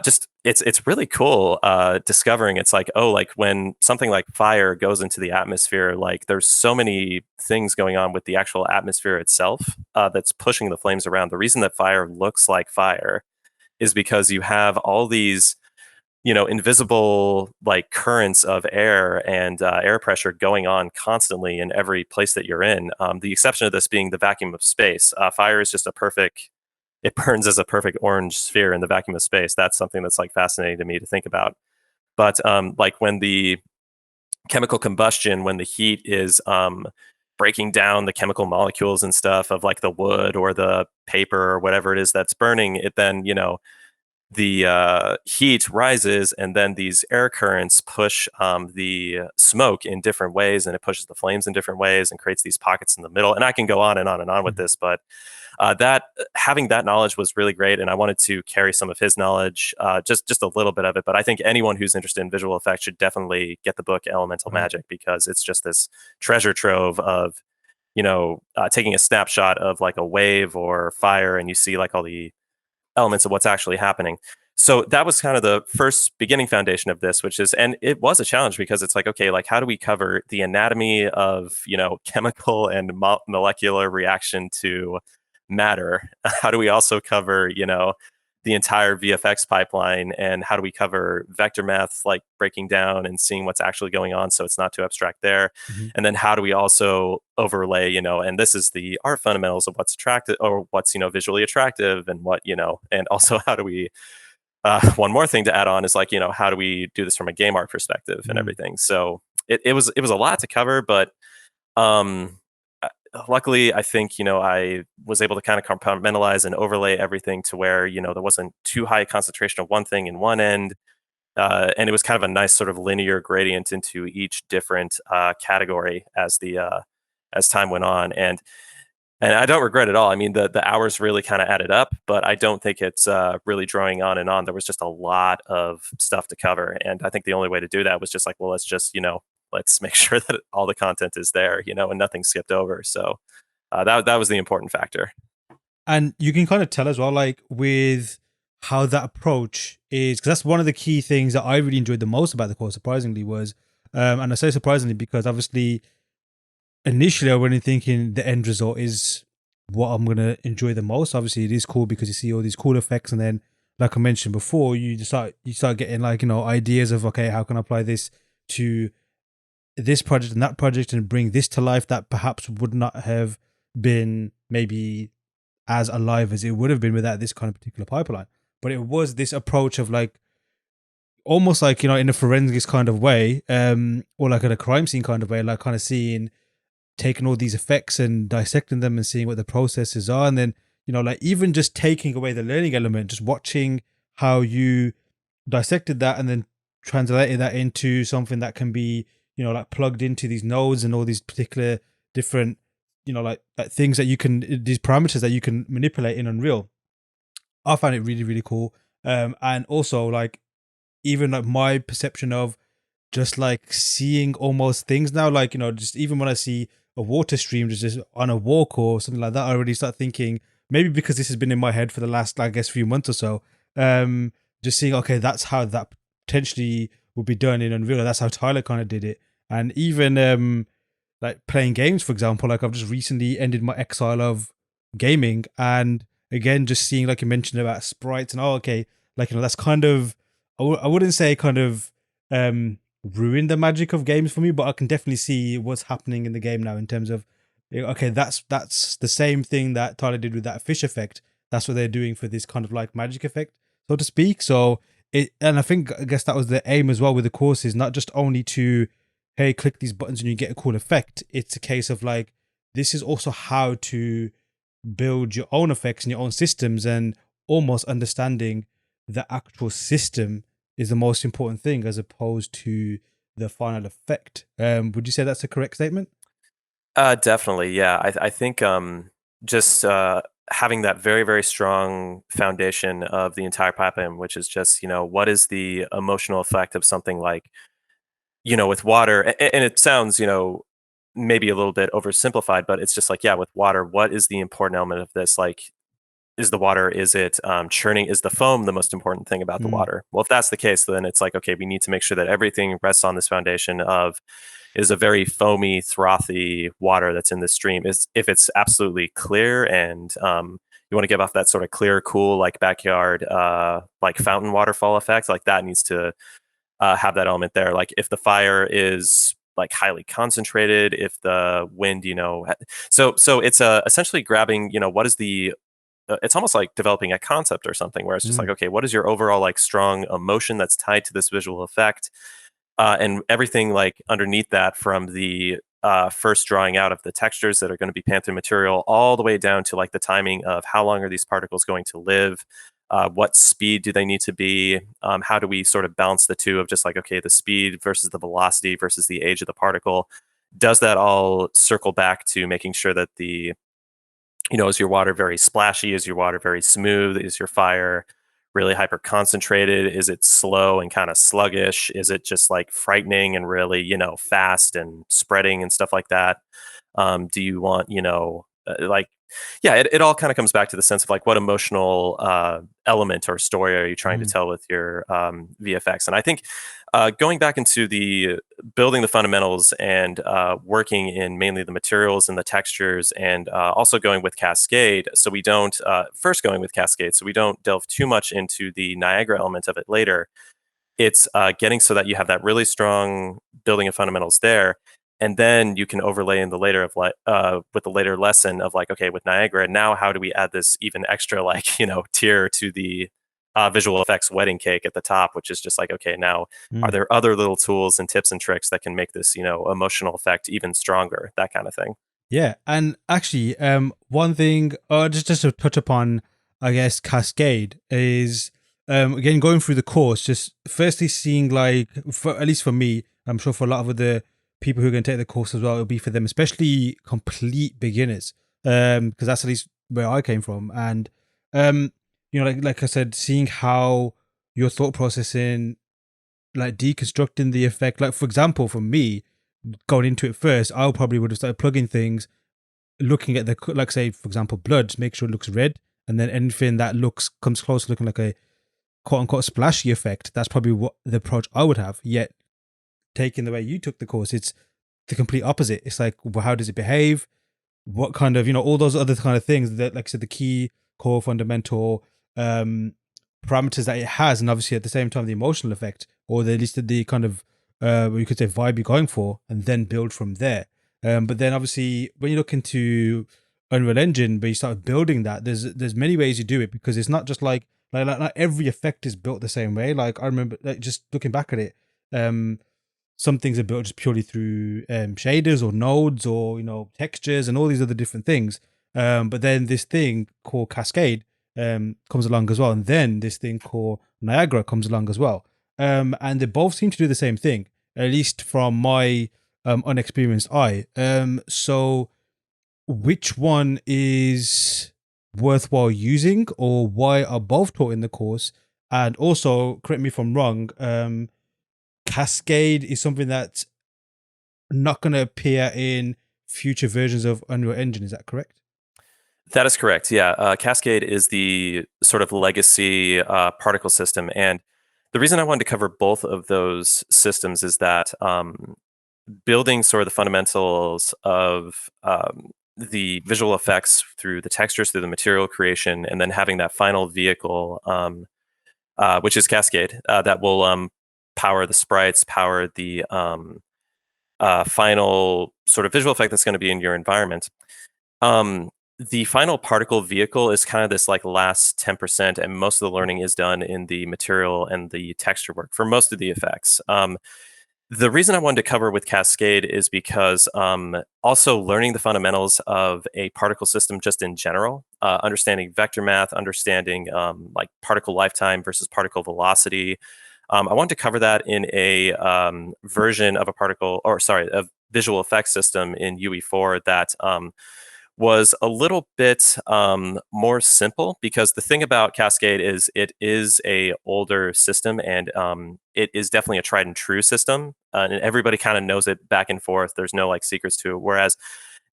Speaker 1: just it's really cool discovering it's like, oh, like when something like fire goes into the atmosphere, like there's so many things going on with the actual atmosphere itself that's pushing the flames around. The reason that fire looks like fire is because you have all these, invisible like currents of air and air pressure going on constantly in every place that you're in. The exception of this being the vacuum of space. Fire is just a perfect, it burns as a perfect orange sphere in the vacuum of space. That's something that's like fascinating to me to think about. But like when the chemical combustion, when the heat is breaking down the chemical molecules and stuff of like the wood or the paper or whatever it is that's burning, it then, the heat rises, and then these air currents push the smoke in different ways, and it pushes the flames in different ways and creates these pockets in the middle. And I can go on and on and on with
Speaker 2: Mhm.
Speaker 1: this, but that having that knowledge was really great, and I wanted to carry some of his knowledge, just a little bit of it. But I think anyone who's interested in visual effects should definitely get the book Elemental
Speaker 2: Right.
Speaker 1: Magic, because it's just this treasure trove of taking a snapshot of like a wave or fire, and you see like all the elements of what's actually happening. So that was kind of the first beginning foundation of this, which is, and it was a challenge because it's like, okay, like how do we cover the anatomy of, chemical and molecular reaction to matter? How do we also cover, the entire VFX pipeline, and how do we cover vector math, like breaking down and seeing what's actually going on so it's not too abstract there?
Speaker 2: Mhm.
Speaker 1: And then how do we also overlay, and this is the art fundamentals of what's attractive or what's, visually attractive, and what, and also how do we, one more thing to add on is like, how do we do this from a game art perspective and
Speaker 2: Mm.
Speaker 1: everything? So it was a lot to cover, but um, luckily, I think, I was able to kind of compartmentalize and overlay everything to where, there wasn't too high a concentration of one thing in one end. And it was kind of a nice sort of linear gradient into each different category as time went on. And I don't regret it all. I mean, the hours really kind of added up, but I don't think it's really drawing on and on. There was just a lot of stuff to cover, and I think the only way to do that was just like, well, let's just, let's make sure that all the content is there, and nothing skipped over. So that was the important factor.
Speaker 2: And you can kind of tell as well, like with how that approach is, because that's one of the key things that I really enjoyed the most about the course. Surprisingly, was, and I say surprisingly because obviously initially I went in thinking the end result is what I'm gonna enjoy the most. Obviously, it is cool because you see all these cool effects, and then, like I mentioned before, you start getting like ideas of, okay, how can I apply this to this project and that project and bring this to life that perhaps would not have been maybe as alive as it would have been without this kind of particular pipeline. But it was this approach of like almost like in a forensics kind of way, or like in a crime scene kind of way, like kind of seeing, taking all these effects and dissecting them and seeing what the processes are, and then like even just taking away the learning element, just watching how you dissected that and then translated that into something that can be like plugged into these nodes and all these particular different like things that you can, these parameters that you can manipulate in Unreal. I found it really really cool. And also like even like my perception of just like seeing almost things now, like just even when I see a water stream just on a walk or something like that, I already start thinking, maybe because this has been in my head for the last, I guess, few months or so, just seeing, okay, that's how that potentially would be done in Unreal. That's how Tyler kind of did it. And even like playing games, for example, like I've just recently ended my exile of gaming, and again just seeing, like you mentioned about sprites, and okay, like that's kind of, I wouldn't say kind of ruin the magic of games for me, but I can definitely see what's happening in the game now in terms of, okay, that's the same thing that Tyler did with that fish effect. That's what they're doing for this kind of like magic effect, so to speak. So it, and I guess that was the aim as well with the course, is not just only to, hey, click these buttons and you get a cool effect. It's a case of like, this is also how to build your own effects and your own systems, and almost understanding the actual system is the most important thing as opposed to the final effect. Would you say that's a correct statement?
Speaker 1: Definitely, yeah. I think just having that very, very strong foundation of the entire pipeline, which is just, what is the emotional effect of something like, with water, and it sounds, maybe a little bit oversimplified, but it's just like, yeah, with water, what is the important element of this? Like, is the water, is it churning? Is the foam the most important thing about the
Speaker 2: Mm,
Speaker 1: water? Well, if that's the case, then it's like, okay, we need to make sure that everything rests on this foundation of is a very foamy, frothy water that's in the stream. Is if it's absolutely clear and you want to give off that sort of clear, cool, like backyard, like fountain waterfall effect, like that needs to have that element there. Like if the fire is like highly concentrated, if the wind, so it's essentially grabbing, what is the it's almost like developing a concept or something where it's just like,
Speaker 2: mm,
Speaker 1: okay, what is your overall like strong emotion that's tied to this visual effect, and everything like underneath that, from the first drawing out of the textures that are going to be panther material, all the way down to like the timing of how long are these particles going to live, what speed do they need to be, how do we sort of balance the two of just like, okay, the speed versus the velocity versus the age of the particle. Does that all circle back to making sure that is your water very splashy? Is your water very smooth? Is your fire really hyper concentrated? Is it slow and kind of sluggish? Is it just like frightening and really, fast and spreading and stuff like that? Do you want, like, yeah, it all kind of comes back to the sense of like what emotional element or story are you trying to
Speaker 2: mm,
Speaker 1: tell with your VFX? And I think going back into the building the fundamentals and working in mainly the materials and the textures, and also going with Cascade, so we don't first going with Cascade, so we don't delve too much into the Niagara element of it later. It's getting so that you have that really strong building of fundamentals there, and then you can overlay in the later of with the later lesson of like, okay, with Niagara, now how do we add this even extra like tier to the visual effects wedding cake at the top, which is just like, okay, now are
Speaker 2: mm.
Speaker 1: there other little tools and tips and tricks that can make this emotional effect even stronger, that kind of thing.
Speaker 2: Yeah, and actually, one thing, just to touch upon, I guess, Cascade is, again, going through the course. Just firstly seeing, like, for at least for me, I'm sure for a lot of other people who are going to take the course as well, it'll be for them, especially complete beginners, because that's at least where I came from. And like I said, seeing how your thought process in like deconstructing the effect, like for example, for me going into it first, I probably would have started plugging things, looking at the, like say for example blood, make sure it looks red, and then anything that looks comes close to looking like a quote unquote splashy effect, that's probably what the approach I would have. Yet taking the way you took the course, it's the complete opposite. It's like, well, how does it behave? What kind of, all those other kind of things that, like I said, the key core fundamental um parameters that it has, and obviously at the same time the emotional effect, or at least the kind of you could say vibe you're going for, and then build from there. But then obviously when you look into Unreal Engine, but you start building that, there's many ways you do it, because it's not just like not every effect is built the same way. Like I remember, like just looking back at it, um some things are built just purely through shaders or nodes, or textures and all these other different things. But then this thing called Cascade comes along as well, and then this thing called Niagara comes along as well. And they both seem to do the same thing, at least from my unexperienced eye. So which one is worthwhile using, or why are both taught in the course? And also, correct me if I'm wrong. Cascade is something that's not going to appear in future versions of Unreal Engine. Is that correct?
Speaker 1: That is correct. Yeah, Cascade is the sort of legacy particle system, and the reason I wanted to cover both of those systems is that building sort of the fundamentals of the visual effects through the textures, through the material creation, and then having that final vehicle, which is Cascade, that will power the sprites, power the final sort of visual effect that's going to be in your environment. Um, the final particle vehicle is kind of this like last 10%, and most of the learning is done in the material and the texture work for most of the effects. The reason I wanted to cover with Cascade is because also learning the fundamentals of a particle system just in general, understanding vector math, understanding like particle lifetime versus particle velocity. I wanted to cover that in a version of a particle, or sorry, a visual effects system in UE4 that was a little bit more simple, because the thing about Cascade is it is a older system, and it is definitely a tried and true system, and everybody kind of knows it back and forth. There's no like secrets to it. Whereas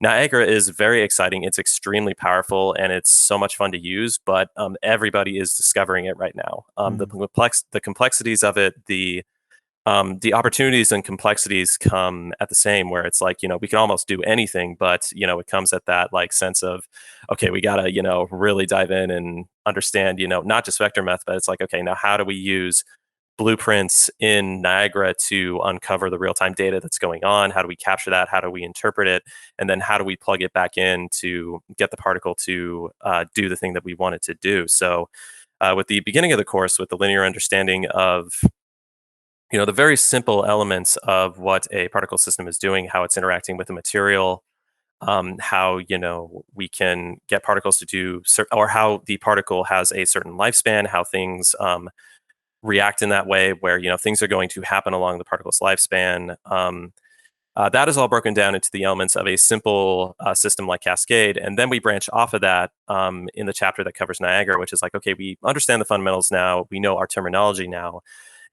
Speaker 1: Niagara is very exciting. It's extremely powerful and it's so much fun to use, but everybody is discovering it right now.
Speaker 2: Mm.
Speaker 1: The complexities of it, the opportunities and complexities come at the same, where it's like, we can almost do anything, but it comes at that like sense of, okay, we gotta really dive in and understand, not just vector math, but it's like, okay, now how do we use blueprints in Niagara to uncover the real-time data that's going on? How do we capture that? How do we interpret it? And then how do we plug it back in to get the particle to do the thing that we want it to do? So with the beginning of the course, with the linear understanding of the very simple elements of what a particle system is doing, how it's interacting with the material, how we can get particles to do or how the particle has a certain lifespan, how things react in that way, where things are going to happen along the particle's lifespan. That is all broken down into the elements of a simple system like Cascade, and then we branch off of that in the chapter that covers Niagara, which is like, okay, we understand the fundamentals now, we know our terminology now.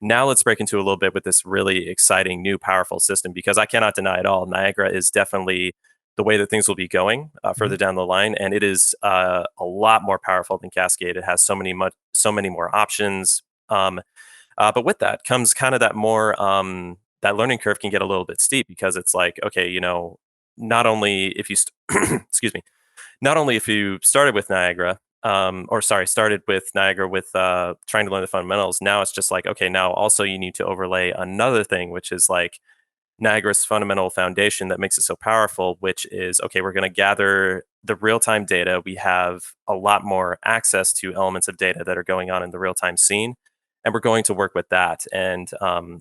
Speaker 1: Now let's break into a little bit with this really exciting, new, powerful system, because I cannot deny at all, Niagara is definitely the way that things will be going further down the line, and it is a lot more powerful than Cascade. It has so many more options. But with that comes kind of that more that learning curve can get a little bit steep, because it's like, okay, not only if you excuse me, not only if you started with Niagara, or sorry, started with Niagara with trying to learn the fundamentals. Now it's just like, okay, now also you need to overlay another thing, which is like Niagara's fundamental foundation that makes it so powerful, which is, okay, we're going to gather the real time data. We have a lot more access to elements of data that are going on in the real time scene, and we're going to work with that. And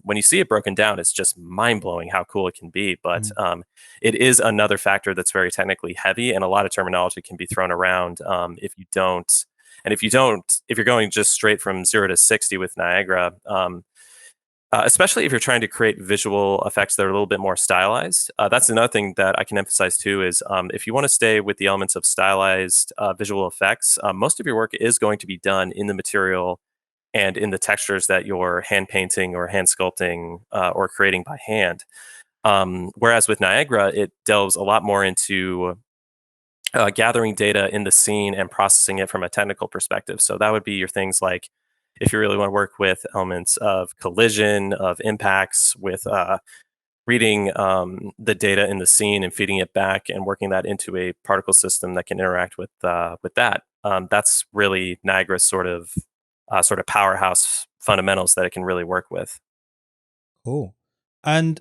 Speaker 1: when you see it broken down, it's just mind blowing how cool it can be. But
Speaker 2: Mm.
Speaker 1: it is another factor that's very technically heavy, and a lot of terminology can be thrown around if you don't. And if you're going just straight from 0 to 60 with Niagara, especially if you're trying to create visual effects that are a little bit more stylized. That's another thing that I can emphasize too is if you want to stay with the elements of stylized visual effects, most of your work is going to be done in the material and in the textures that you're hand painting or hand sculpting or creating by hand. Whereas with Niagara, it delves a lot more into gathering data in the scene and processing it from a technical perspective. So that would be your things like if you really want to work with elements of collision, of impacts, with reading the data in the scene and feeding it back and working that into a particle system that can interact with that. That's really Niagara's sort of powerhouse fundamentals that it can really work with.
Speaker 2: Cool. And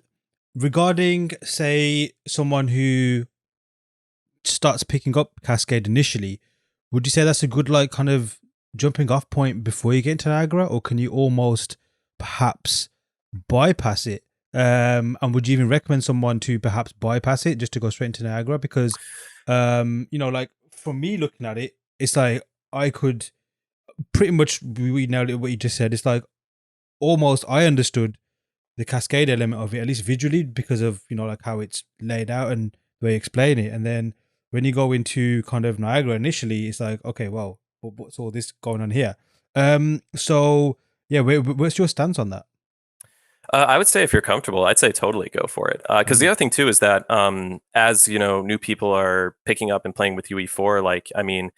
Speaker 2: regarding, say, someone who starts picking up Cascade initially, would you say that's a good like kind of jumping off point before you get into Niagara, or can you almost perhaps bypass it? And would you even recommend someone to perhaps bypass it just to go straight into Niagara? Because like for me looking at it, it's like I could pretty much we nailed it what you just said. It's like almost I understood the Cascade element of it, at least visually, because of like how it's laid out and the way you explain it. And then when you go into kind of Niagara initially, it's like, okay, well, what's all this going on here? So yeah, what's your stance on that?
Speaker 1: I would say if you're comfortable, I'd say totally go for it. Because the
Speaker 2: Mm.
Speaker 1: other thing too is that as new people are picking up and playing with UE4, like I mean,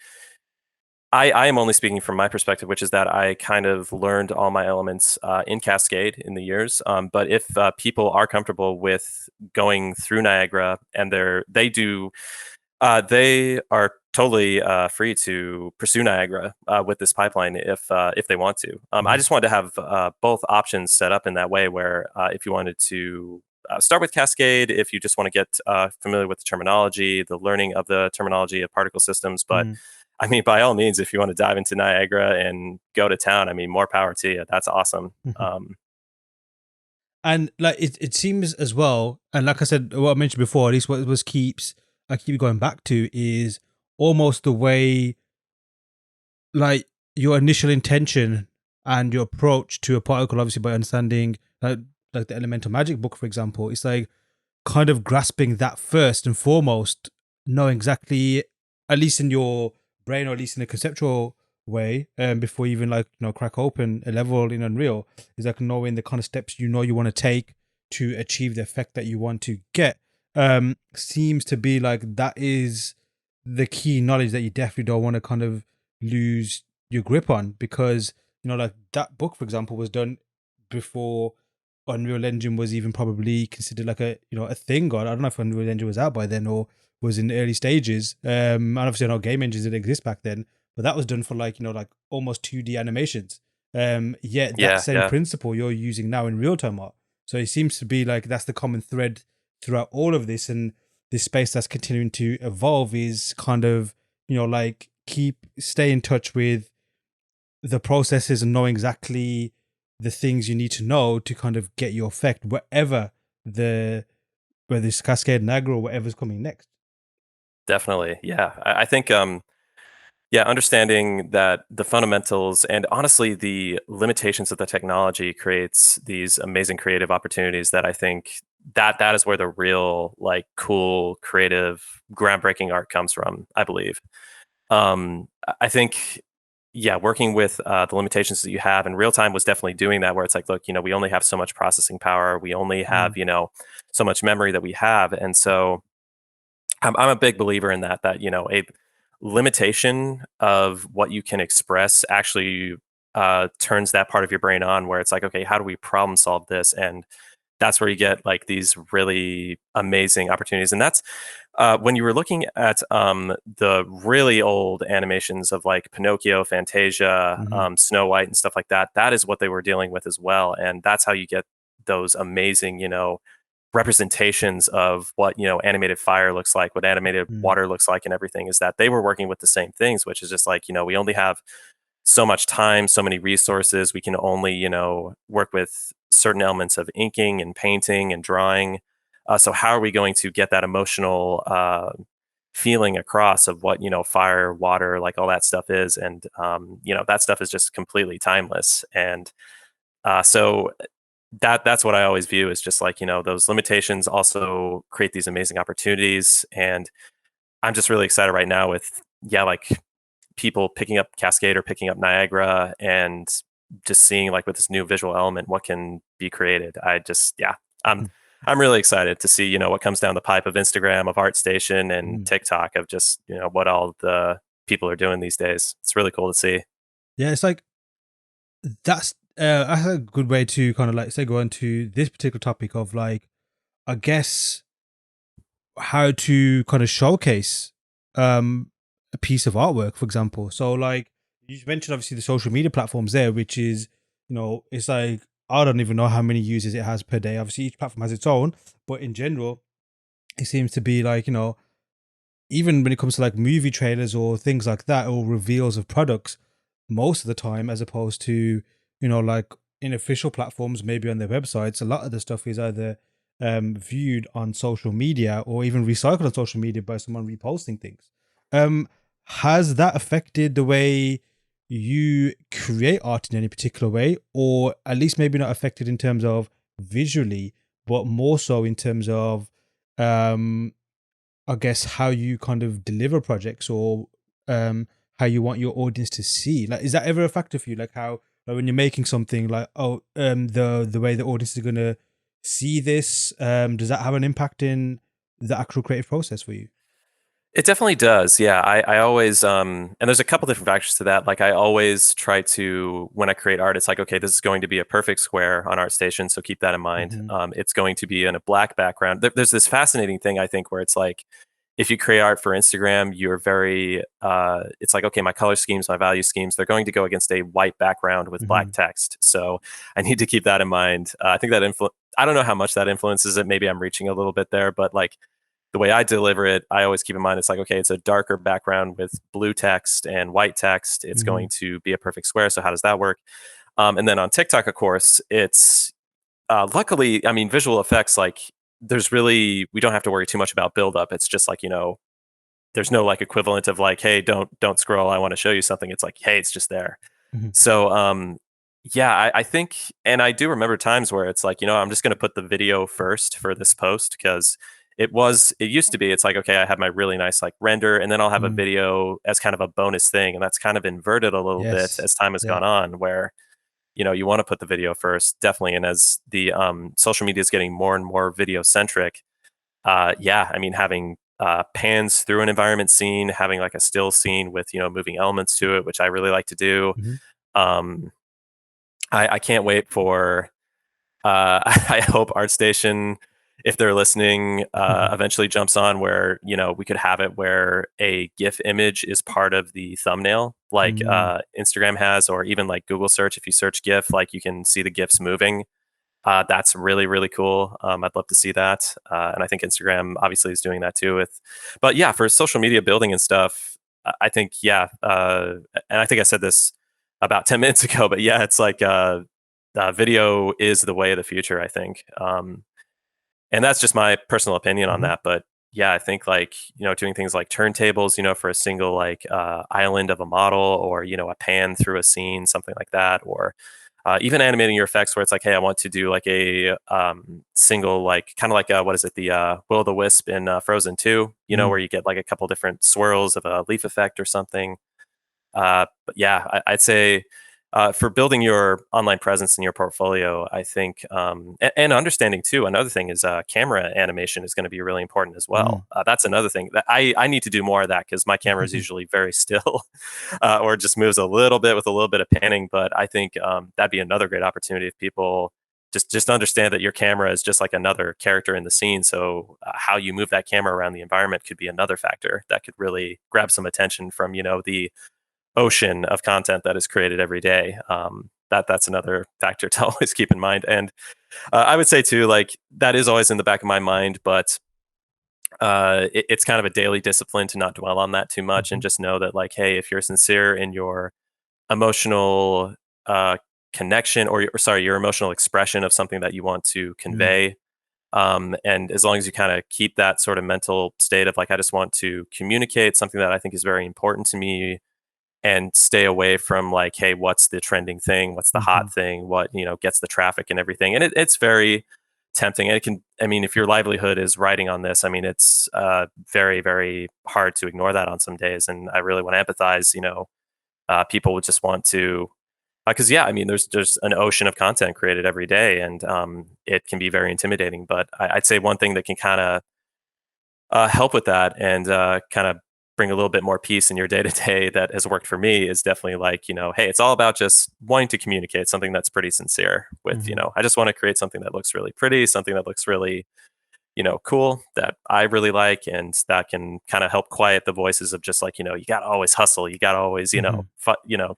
Speaker 1: I am only speaking from my perspective, which is that I kind of learned all my elements in Cascade in the years. But if people are comfortable with going through Niagara and they are totally free to pursue Niagara with this pipeline if they want to. I
Speaker 2: Mhm.
Speaker 1: just wanted to have both options set up in that way, where if you wanted to start with Cascade, if you just want to get familiar with the terminology, the learning of the terminology of particle systems, but
Speaker 2: Mm.
Speaker 1: I mean, by all means, if you want to dive into Niagara and go to town, I mean, more power to you. That's awesome.
Speaker 2: Mhm. And like it seems as well, and like I said, what I mentioned before, at least what was keeps I keep going back to is almost the way like your initial intention and your approach to a particle, obviously by understanding like the elemental magic book, for example, it's like kind of grasping that first and foremost, knowing exactly, at least in your brain or at least in a conceptual way, before you even like crack open a level in Unreal, is like knowing the kind of steps you want to take to achieve the effect that you want to get. seems to be like that is the key knowledge that you definitely don't want to kind of lose your grip on, because like that book, for example, was done before Unreal Engine was even probably considered like a a thing. Or I don't know if Unreal Engine was out by then or was in the early stages. And obviously I know game engines didn't exist back then, but that was done for like like almost 2D animations. Yet that
Speaker 1: Yeah,
Speaker 2: same
Speaker 1: yeah,
Speaker 2: principle you're using now in real time art. So it seems to be like that's the common thread throughout all of this, and this space that's continuing to evolve is kind of like stay in touch with the processes and know exactly the things you need to know to kind of get your effect the whether it's Cascade and Niagara or whatever's coming next.
Speaker 1: definitely. Yeah, I think yeah, understanding that the fundamentals and honestly the limitations of the technology creates these amazing creative opportunities that I think that is where the real like cool, creative, groundbreaking art comes from, I believe. I think yeah, working with the limitations that you have in real time was definitely doing that where it's like, look, we only have so much processing power, we only
Speaker 2: Mm,
Speaker 1: have, so much memory that we have. And so I'm a big believer in that a limitation of what you can express actually turns that part of your brain on where it's like, okay, how do we problem solve this? And that's where you get like these really amazing opportunities. And that's when you were looking at the really old animations of like Pinocchio, Fantasia,
Speaker 2: mhm,
Speaker 1: Snow White, and stuff like that. That is what they were dealing with as well, and that's how you get those amazing, representations of what animated fire looks like, what animated
Speaker 2: mm,
Speaker 1: water looks like, and everything. Is that they were working with the same things, which is just like we only have so much time, so many resources. We can only, work with certain elements of inking and painting and drawing. So how are we going to get that emotional feeling across of what fire, water, like all that stuff is? And that stuff is just completely timeless. And so that's what I always view is just like those limitations also create these amazing opportunities. And I'm just really excited right now with yeah, like people picking up Cascade or picking up Niagara and just seeing like with this new visual element what can be created. I just yeah, I'm
Speaker 2: mhm,
Speaker 1: I'm really excited to see what comes down the pipe of Instagram, of ArtStation, and
Speaker 2: mhm.
Speaker 1: TikTok of just what all the people are doing these days. It's really cool to see.
Speaker 2: Yeah, it's like that's a good way to kind of like say go into this particular topic of like, I guess, how to kind of showcase a piece of artwork, for example. So like you mentioned obviously the social media platforms there, which is, it's like I don't even know how many users it has per day. Obviously each platform has its own, but in general, it seems to be like, even when it comes to like movie trailers or things like that, or reveals of products, most of the time, as opposed to like in official platforms, maybe on their websites, a lot of the stuff is either viewed on social media or even recycled on social media by someone reposting things. Um, has that affected the way you create art in any particular way, or at least maybe not affected in terms of visually, but more so in terms of um I guess how you kind of deliver projects, or how you want your audience to see. Like, is that ever a factor for you? Like how, like when you're making something, like the way the audience is gonna see this, does that have an impact in the actual creative process for you?
Speaker 1: It definitely does. Yeah. I always and there's a couple different factors to that. Like I always try to when I create art, it's like, okay, this is going to be a perfect square on ArtStation. So keep that in mind.
Speaker 2: Hmm.
Speaker 1: It's going to be in a black background. There's this fascinating thing I think where it's like if you create art for Instagram, you're very it's like, okay, my color schemes, my value schemes, they're going to go against a white background with black
Speaker 2: Hmm.
Speaker 1: text. So I need to keep that in mind. I think that I don't know how much that influences it. Maybe I'm reaching a little bit there, but like the way I deliver it, I always keep in mind it's like, okay, it's a darker background with blue text and white text. It's
Speaker 2: Hmm.
Speaker 1: going to be a perfect square. So how does that work? And then on TikTok, of course, it's luckily, I mean, visual effects, like there's really, we don't have to worry too much about buildup. It's just like, there's no like equivalent of like, hey, don't scroll. I want to show you something. It's like, hey, it's just there.
Speaker 2: Hmm.
Speaker 1: So, yeah, I think, and I do remember times where it's like, I'm just going to put the video first for this post because it used to be, it's like, okay, I have my really nice like render and then I'll have a
Speaker 2: Hmm.
Speaker 1: video as kind of a bonus thing. And that's kind of inverted a little bit
Speaker 2: Yes.
Speaker 1: as time has
Speaker 2: Yeah.
Speaker 1: gone on where, you want to put the video first, definitely. And as the social media is getting more and more video centric, yeah, I mean, having pans through an environment scene, having like a still scene with moving elements to it, which I really like to do.
Speaker 2: Hmm.
Speaker 1: Um, I can't wait for. I hope ArtStation, if they're listening, eventually jumps on where we could have it where a GIF image is part of the thumbnail, like
Speaker 2: Mm.
Speaker 1: Instagram has, or even like Google search. If you search GIF, like you can see the GIFs moving. That's really really cool. I'd love to see that, and I think Instagram obviously is doing that too. But yeah, for social media building and stuff, I think yeah, and I think I said this about 10 minutes ago, but yeah, it's like video is the way of the future. I think, and that's just my personal opinion on
Speaker 2: Hmm.
Speaker 1: that. But yeah, I think like doing things like turntables, for a single like island of a model, or a pan through a scene, something like that, or even animating your effects where it's like, hey, I want to do like a single, like kind of like what is it, the Will o' the Wisp in Frozen 2,
Speaker 2: Mm.
Speaker 1: where you get like a couple different swirls of a leaf effect or something. But yeah, I'd say for building your online presence in your portfolio, I think, and understanding too, another thing is camera animation is going to be really important as
Speaker 2: Mm.
Speaker 1: well. That's another thing that I need to do more of that because my camera is usually very still or just moves a little bit with a little bit of panning. But I think that'd be another great opportunity if people just understand that your camera is just like another character in the scene. So how you move that camera around the environment could be another factor that could really grab some attention from the ocean of content that is created every day. That's another factor to always keep in mind. And I would say too, like that is always in the back of my mind, but it's kind of a daily discipline to not dwell on that too much and
Speaker 2: Mhm.
Speaker 1: just know that, like, hey, if you're sincere in your emotional uh, connection, or sorry, your emotional expression of something that you want to
Speaker 2: Mm.
Speaker 1: convey. And as long as you kind of keep that sort of mental state of like, I just want to communicate something that I think is very important to me, and stay away from like, hey, what's the trending thing, what's the hot
Speaker 2: Mhm.
Speaker 1: thing, what gets the traffic and everything. And it's very tempting, and it can, I mean, if your livelihood is writing on this, I mean, it's very very hard to ignore that on some days. And I really want to empathize. People would just want to, because yeah, I mean, there's an ocean of content created every day, and it can be very intimidating. But I'd say one thing that can kind of help with that, and kind of bring a little bit more peace in your day to day, that has worked for me, is definitely like, hey, it's all about just wanting to communicate something that's pretty sincere with,
Speaker 2: Mhm.
Speaker 1: I just want to create something that looks really pretty, something that looks really, cool, that I really like, and that can kind of help quiet the voices of just like, you got to always hustle. You got to always,
Speaker 2: Mhm.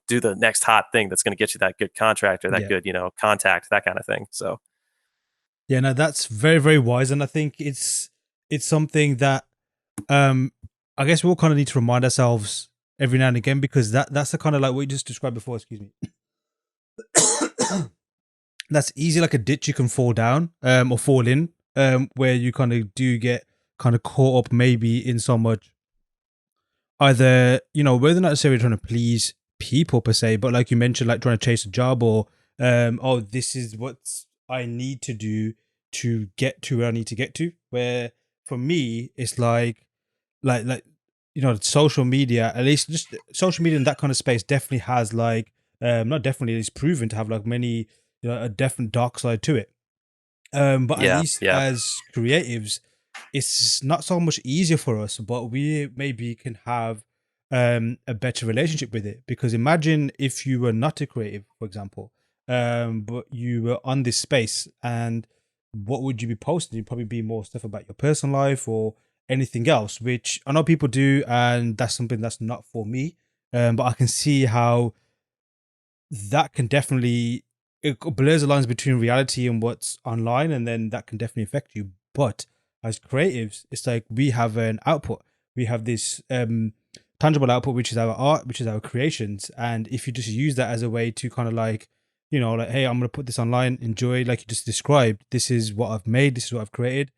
Speaker 1: do the next hot thing that's going to get you that good contract or that
Speaker 2: Yeah.
Speaker 1: good, contact, that kind of thing. So,
Speaker 2: Yeah, no, that's very, very wise. And I think it's something that um I guess we'll kind of need to remind ourselves every now and again, because that's the kind of like what you just described before, excuse me. That's easy like a ditch you can fall down or fall in, where you kind of do get kind of caught up maybe in so much, either whether not necessarily trying to please people per se, but like you mentioned, like trying to chase a job, or oh, this is what I need to do to get to where I need to get to. Where for me it's like social media, at least just social media in that kind of space, definitely has like not definitely, it's proven to have like many a different dark side to it. But at
Speaker 1: yeah,
Speaker 2: least
Speaker 1: yeah,
Speaker 2: as creatives, it's not so much easier for us, but we maybe can have a better relationship with it. Because imagine if you were not a creative, for example, but you were on this space, and what would you be posting? You'd probably be more stuff about your personal life or anything else, which I know people do, and that's something that's not for me. But I can see how that can definitely, it blurs the lines between reality and what's online, and then that can definitely affect you. But as creatives, it's like we have an output. We have this tangible output, which is our art, which is our creations. And if you just use that as a way to kind of like, like, hey, I'm gonna put this online, enjoy, like you just described, this is what I've made, this is what I've created,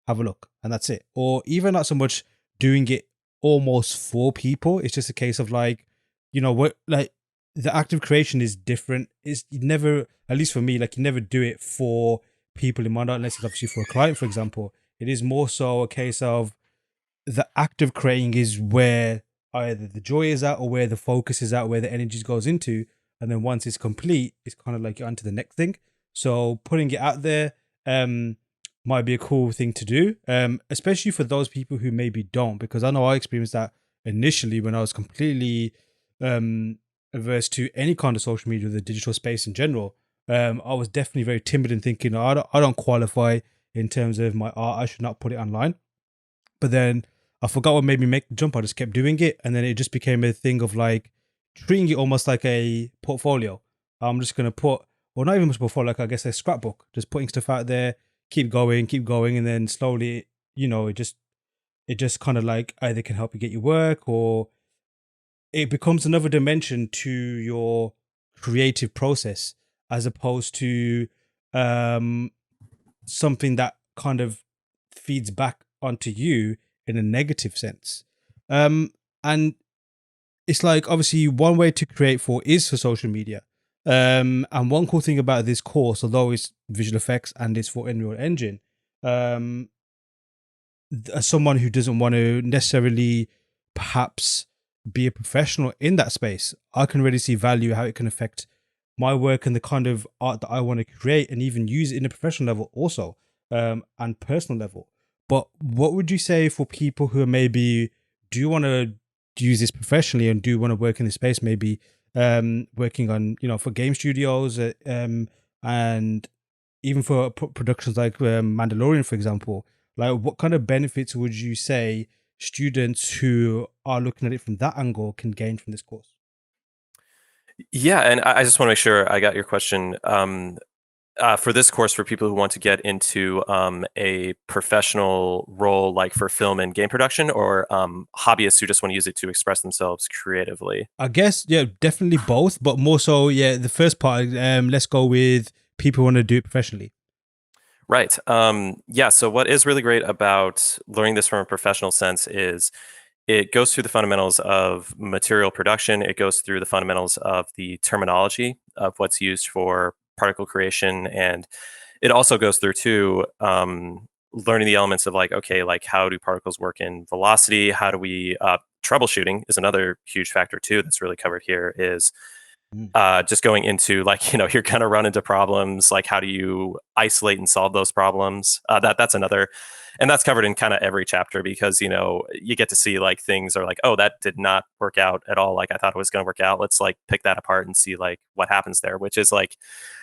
Speaker 2: have a look, and that's it. Or even not so much doing it almost for people. It's just a case of like, what, like the act of creation is different. It's never, at least for me, like you never do it for people in mind, unless it's obviously for a client, for example. It is more so a case of the act of creating is where either the joy is at, or where the focus is at, where the energy goes into. And then once it's complete, it's kind of like you're onto the next thing. So putting it out there, um, might be a cool thing to do, especially for those people who maybe don't, because I know I experienced that initially when I was completely um, averse to any kind of social media, the digital space in general. I was definitely very timid and thinking, I don't qualify in terms of my art. I should not put it online. But then I forgot what made me make the jump. I just kept doing it. And then it just became a thing of like treating it almost like a portfolio. I'm just going to put, or not even much portfolio, like I guess a scrapbook, just putting stuff out there, keep going. And then slowly, it just kind of like either can help you get your work, or it becomes another dimension to your creative process, as opposed to um, something that kind of feeds back onto you in a negative sense. And it's like obviously one way to create for is for social media. And one cool thing about this course, although it's visual effects and it's for Unreal Engine, um, as someone who doesn't want to necessarily perhaps be a professional in that space, I can really see value how it can affect my work and the kind of art that I want to create and even use it in a professional level also, and personal level. But what would you say for people who maybe do want to use this professionally and do want to work in this space, maybe working on, for game studios, and even for productions like Mandalorian, for example, like what kind of benefits would you say students who are looking at it from that angle can gain from this course?
Speaker 1: Yeah, and I just want to make sure I got your question. For this course, for people who want to get into a professional role, like for film and game production, or hobbyists who just want to use it to express themselves creatively.
Speaker 2: I guess, yeah, definitely both, but more so, yeah, the first part. Let's go with people who want to do it professionally.
Speaker 1: Right. Yeah. So, what is really great about learning this from a professional sense is it goes through the fundamentals of material production. It goes through the fundamentals of the terminology of what's used for particle creation, and it also goes through too learning the elements of like, okay, like how do particles work in velocity? How do we troubleshooting is another huge factor too that's really covered here. Is
Speaker 2: Mm.
Speaker 1: just going into like you're gonna run into problems, like how do you isolate and solve those problems, that's another, and that's covered in kind of every chapter, because you get to see like things are like, oh, that did not work out at all like I thought it was going to work out, let's like pick that apart and see like what happens there, which is like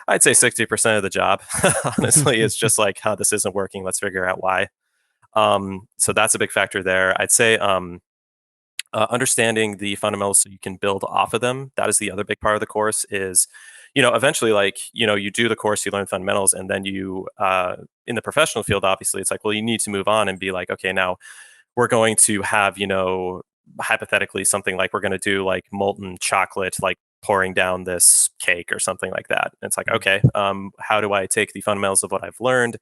Speaker 1: I'd say 60% of the job. Honestly, it's just like how this isn't working, let's figure out why. So that's a big factor there, I'd say. Understanding the fundamentals so you can build off of them, that is the other big part of the course. Is eventually, like, you do the course, you learn fundamentals, and then you in the professional field, obviously it's like, well, you need to move on and be like, okay, now we're going to have, hypothetically something like we're going to do like molten chocolate, like pouring down this cake or something like that. And it's like,
Speaker 2: Mm.
Speaker 1: okay, how do I take the fundamentals of what I've learned,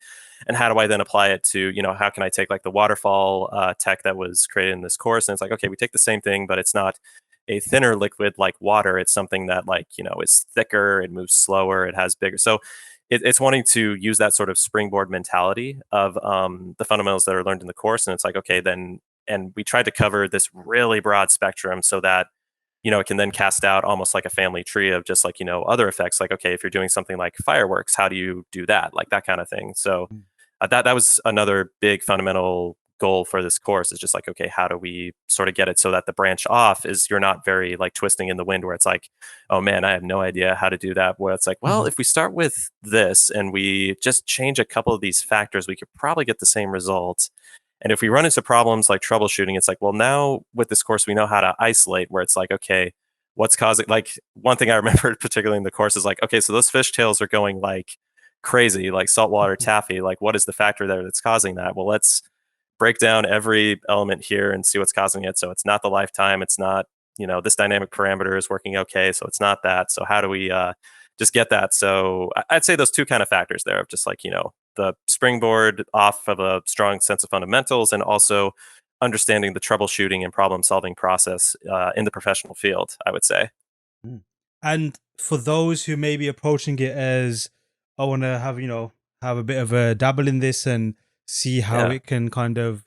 Speaker 1: and how do I then apply it to, how can I take like the waterfall tech that was created in this course? And it's like, okay, we take the same thing, but it's not a thinner liquid like water. It's something that, like, is thicker, it moves slower, it has bigger. So it's wanting to use that sort of springboard mentality of the fundamentals that are learned in the course. And it's like, okay, then, and we tried to cover this really broad spectrum so that, it can then cast out almost like a family tree of just like, other effects. Like, okay, if you're doing something like fireworks, how do you do that? Like that kind of thing. So
Speaker 2: Mm.
Speaker 1: that was another big fundamental goal for this course, is just like, okay, how do we sort of get it so that the branch off is you're not very like twisting in the wind where it's like, oh man, I have no idea how to do that. Where it's like, well,
Speaker 2: Mhm.
Speaker 1: if we start with this and we just change a couple of these factors, we could probably get the same results. And if we run into problems like troubleshooting, it's like, well, now with this course, we know how to isolate, where it's like, okay, what's causing, like, one thing I remember particularly in the course is like, okay, so those fishtails are going like crazy, like saltwater taffy. Like, what is the factor there that's causing that? Well, let's break down every element here and see what's causing it. So it's not the lifetime. It's not, this dynamic parameter is working okay. So it's not that. So how do we just get that? So I'd say those two kind of factors there of just like, the springboard off of a strong sense of fundamentals, and also understanding the troubleshooting and problem solving process in the professional field, I would say.
Speaker 2: Mm. And for those who may be approaching it as, I want to have, have a bit of a dabble in this and see how
Speaker 1: Yeah.
Speaker 2: it can kind of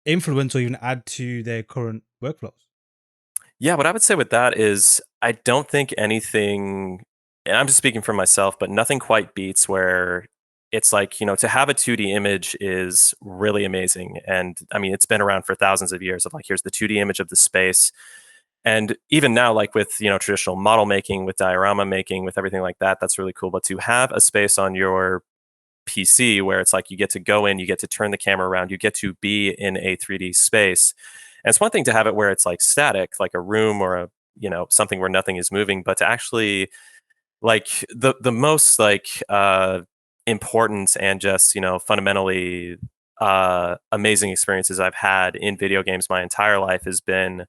Speaker 2: influence or even add to their current workflows.
Speaker 1: Yeah, what I would say with that is I don't think anything, and I'm just speaking for myself, but nothing quite beats where it's like, to have a 2D image is really amazing. And I mean, it's been around for thousands of years of like, here's the 2D image of the space. And even now, like with, traditional model making, with diorama making, with everything like that, that's really cool. But to have a space on your PC where it's like you get to go in, you get to turn the camera around, you get to be in a 3D space. And it's one thing to have it where it's like static, like a room or a, something where nothing is moving, but to actually like the most like important and just fundamentally amazing experiences I've had in video games my entire life has been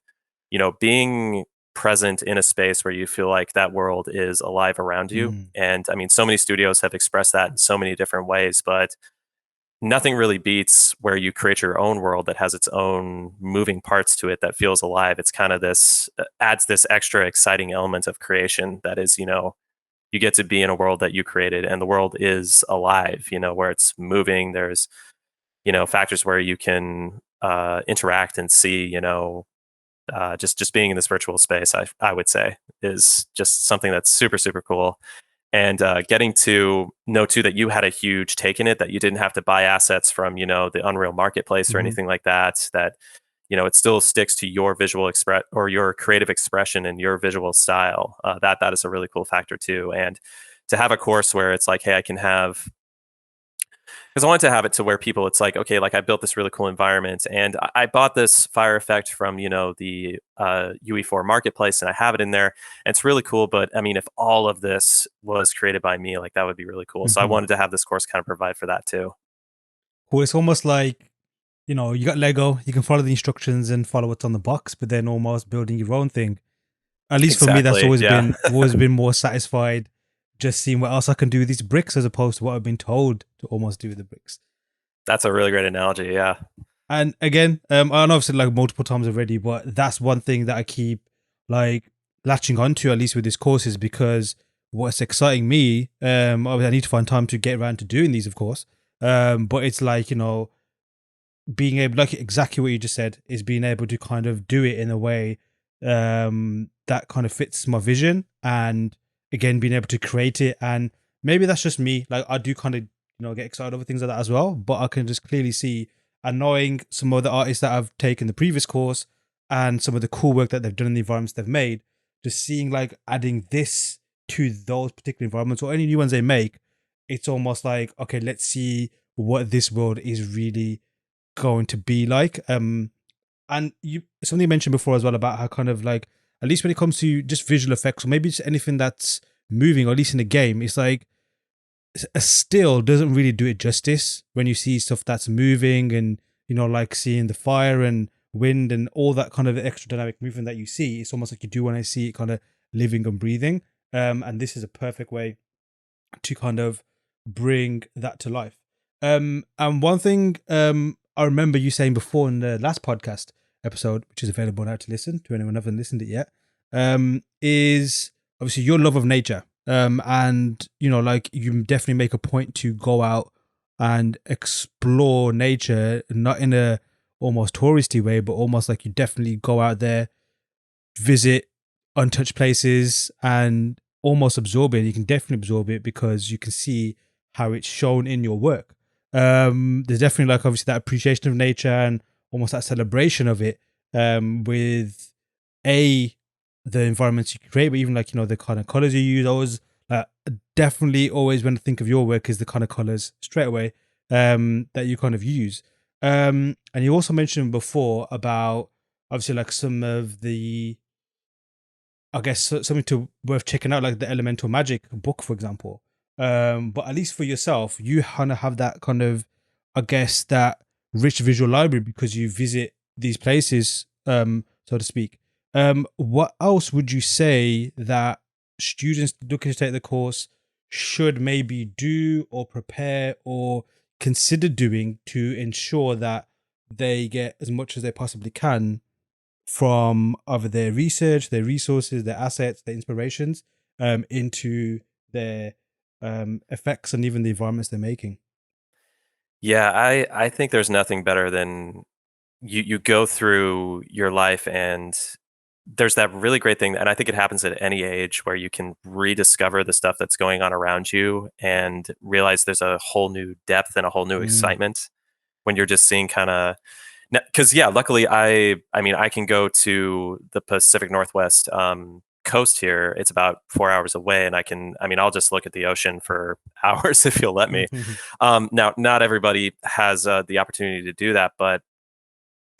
Speaker 1: being present in a space where you feel like that world is alive around you.
Speaker 2: Mm.
Speaker 1: And I mean, so many studios have expressed that in so many different ways, but nothing really beats where you create your own world that has its own moving parts to it that feels alive. It's kind of this adds this extra exciting element of creation that is, you get to be in a world that you created and the world is alive, where it's moving. There's, factors where you can interact and see, just being in this virtual space, I would say is just something that's super, super cool. And getting to know too that you had a huge take in it, that you didn't have to buy assets from, the Unreal Marketplace or
Speaker 2: Mhm.
Speaker 1: anything like that, that, it still sticks to your visual express or your creative expression and your visual style. That is a really cool factor too. And to have a course where it's like, hey, I can have because I wanted to have it to where people, it's like, okay, like I built this really cool environment and I bought this fire effect from, the UE4 marketplace and I have it in there. And it's really cool. But I mean, if all of this was created by me, like that would be really cool. So I
Speaker 2: Mhm.
Speaker 1: wanted to have this course kind of provide for that too.
Speaker 2: Well, it's almost like, you got Lego, you can follow the instructions and follow what's on the box, but then almost building your own thing. At least for me, that's
Speaker 1: Exactly. Yeah.
Speaker 2: always been more satisfied just seeing what else I can do with these bricks as opposed to what I've been told to almost do with the bricks.
Speaker 1: That's a really great analogy. Yeah.
Speaker 2: And again, I know I've said like multiple times already, but that's one thing that I keep like latching onto, at least with this course, is because what's exciting me, obviously I need to find time to get around to doing these, of course. But it's like, being able, like exactly what you just said, is being able to kind of do it in a way that kind of fits my vision, and again being able to create it. And maybe that's just me, like I do kind of get excited over things like that as well, but I can just clearly see, and knowing some of the artists that I've taken the previous course and some of the cool work that they've done in the environments they've made, just seeing like adding this to those particular environments or any new ones they make, it's almost like, okay, let's see what this world is really going to be like. And you, something you mentioned before as well about how kind of like, at least when it comes to just visual effects or maybe just anything that's moving, or at least in a game, it's like a still doesn't really do it justice when you see stuff that's moving, and like seeing the fire and wind and all that kind of extra dynamic movement that you see. It's almost like you do want to see it kind of living and breathing. And this is a perfect way to kind of bring that to life. And one thing I remember you saying before in the last podcast episode, which is available now to listen to anyone who hasn't listened it yet, is obviously your love of nature. And like you definitely make a point to go out and explore nature, not in a almost touristy way, but almost like you definitely go out there, visit untouched places, and almost absorb it. You can definitely absorb it because you can see how it's shown in your work. There's definitely like obviously that appreciation of nature and almost that celebration of it, with a the environments you create, but even like the kind of colors you use. Always definitely always when I think of your work is the kind of colors straight away that you kind of use. And you also mentioned before about obviously like some of the, I guess something to worth checking out, like the Elemental Magic book, for example. But at least for yourself, you kind of have that kind of, I guess, that rich visual library because you visit these places, so to speak. What else would you say that students looking to take the course should maybe do or prepare or consider doing to ensure that they get as much as they possibly can from either their research, their resources, their assets, their inspirations, into their effects and even the environments they're making?
Speaker 1: Yeah. I think there's nothing better than you go through your life and there's that really great thing, and I think it happens at any age, where you can rediscover the stuff that's going on around you and realize there's a whole new depth and a whole new
Speaker 2: Mm.
Speaker 1: excitement when you're just seeing kind of, because yeah, luckily I mean I can go to the Pacific Northwest coast here. It's about 4 hours away, and I mean I'll just look at the ocean for hours if you'll let me. Now, not everybody has the opportunity to do that, but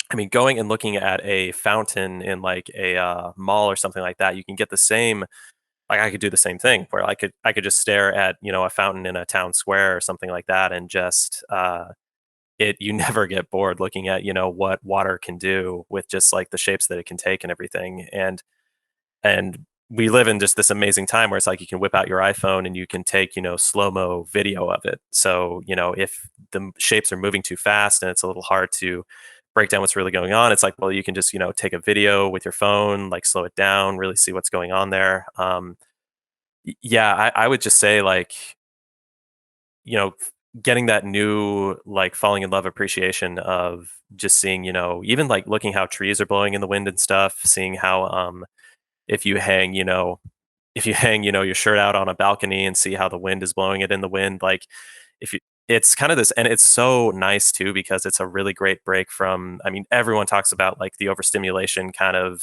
Speaker 1: I mean, going and looking at a fountain in like a mall or something like that, you can get the same. Like I could do the same thing, where I could just stare at, a fountain in a town square or something like that, and just it you never get bored looking at, what water can do with just like the shapes that it can take and everything. And we live in just this amazing time where it's like you can whip out your iPhone and you can take, slow-mo video of it. So, if the shapes are moving too fast and it's a little hard to break down what's really going on, it's like, well, you can just, take a video with your phone, like slow it down, really see what's going on there. Yeah, I would just say like, you know, getting that new like falling in love appreciation of just seeing, even like looking how trees are blowing in the wind and stuff, seeing how if you hang, your shirt out on a balcony and see how the wind is blowing it in the wind, like if you it's kind of this, and it's so nice too because it's a really great break from, I mean, everyone talks about like the overstimulation kind of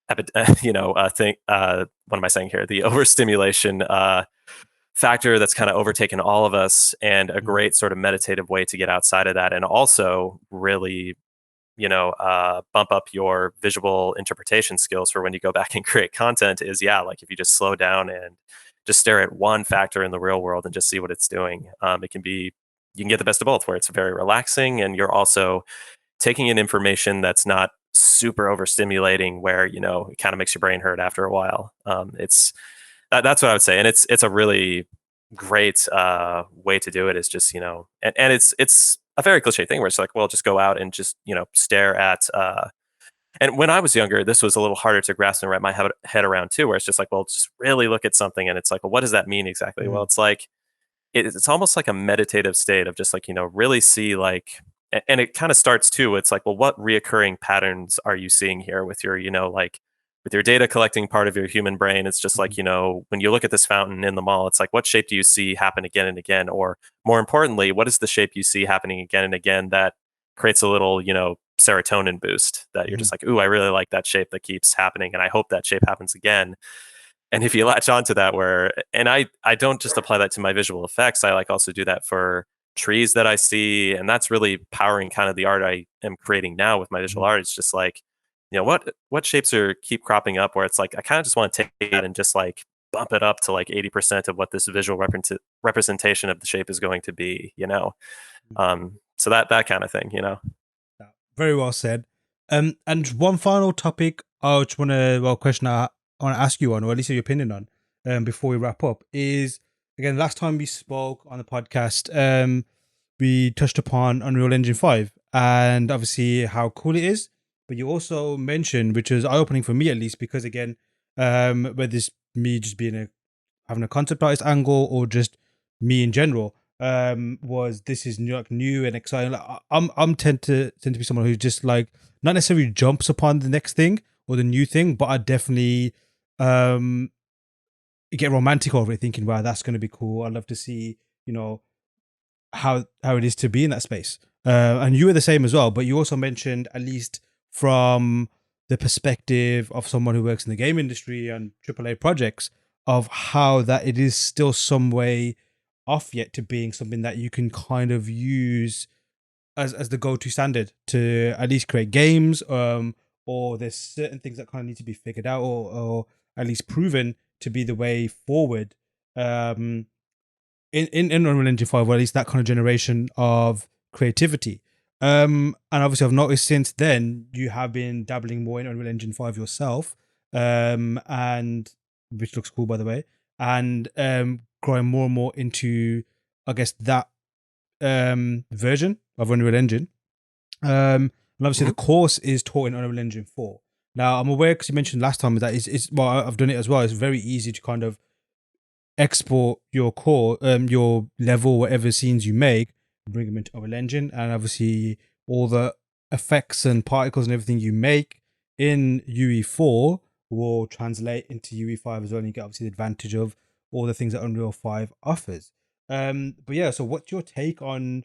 Speaker 1: thing, what am I saying here? The overstimulation factor that's kind of overtaken all of us, and a great sort of meditative way to get outside of that, and also really, bump up your visual interpretation skills for when you go back and create content is, yeah, like if you just slow down and just stare at one factor in the real world and just see what it's doing. It can be, you can get the best of both, where it's very relaxing and you're also taking in information that's not super overstimulating, where, it kind of makes your brain hurt after a while. That's what I would say. And it's a really great way to do it, is just, and it's a very cliche thing where it's like, well, just go out and just, stare at and when I was younger, this was a little harder to grasp and wrap my head around too, where it's just like, well, just really look at something, and it's like, well, what does that mean exactly? Well, it's like it's almost like a meditative state of just like, really see like, and it kind of starts too. It's like, well, what reoccurring patterns are you seeing here with your, like with your data collecting part of your human brain? It's just like, when you look at this fountain in the mall, it's like, what shape do you see happen again and again? Or more importantly, what is the shape you see happening again and again that creates a little, serotonin boost, that you're just like, ooh, I really like that shape that keeps happening, and I hope that shape happens again. And if you latch onto that, where, and I don't just apply that to my visual effects, I like also do that for trees that I see, and that's really powering kind of the art I am creating now with my visual art. It's just like, what shapes are keep cropping up, where it's like I kind of just want to take that and just like bump it up to like 80% of what this visual representation of the shape is going to be. So that kind of thing.
Speaker 2: Very well said. And one final topic I just want to, well, question I want to ask you on, or at least your opinion on, before we wrap up, is again, last time we spoke on the podcast, we touched upon Unreal Engine 5 and obviously how cool it is. But you also mentioned, which was eye opening for me at least, because again, whether it's me just being having a concept artist angle or just me in general, was this is new, like new and exciting. Like, I'm tend to be someone who just like not necessarily jumps upon the next thing or the new thing, but I definitely um get romantic over it, thinking, wow, that's going to be cool. I'd love to see, you know, how it is to be in that space. And you were the same as well, but you also mentioned, at least from the perspective of someone who works in the game industry and AAA projects, of how that it is still some way off yet to being something that you can kind of use as the go-to standard to at least create games, or there's certain things that kind of need to be figured out, or at least proven to be the way forward, um in Unreal Engine 5, or at least that kind of generation of creativity. And obviously I've noticed since then you have been dabbling more in Unreal Engine 5 yourself, and which looks cool by the way, and growing more and more into, I guess, that version of Unreal Engine. And obviously the course is taught in Unreal Engine 4. Now I'm aware, because you mentioned last time, that it's well, I've done it as well. It's very easy to kind of export your core, your level, whatever scenes you make, bring them into Unreal Engine, and obviously all the effects and particles and everything you make in UE4 will translate into UE5 as well, and you get obviously the advantage of all the things that Unreal 5 offers. But yeah, so what's your take on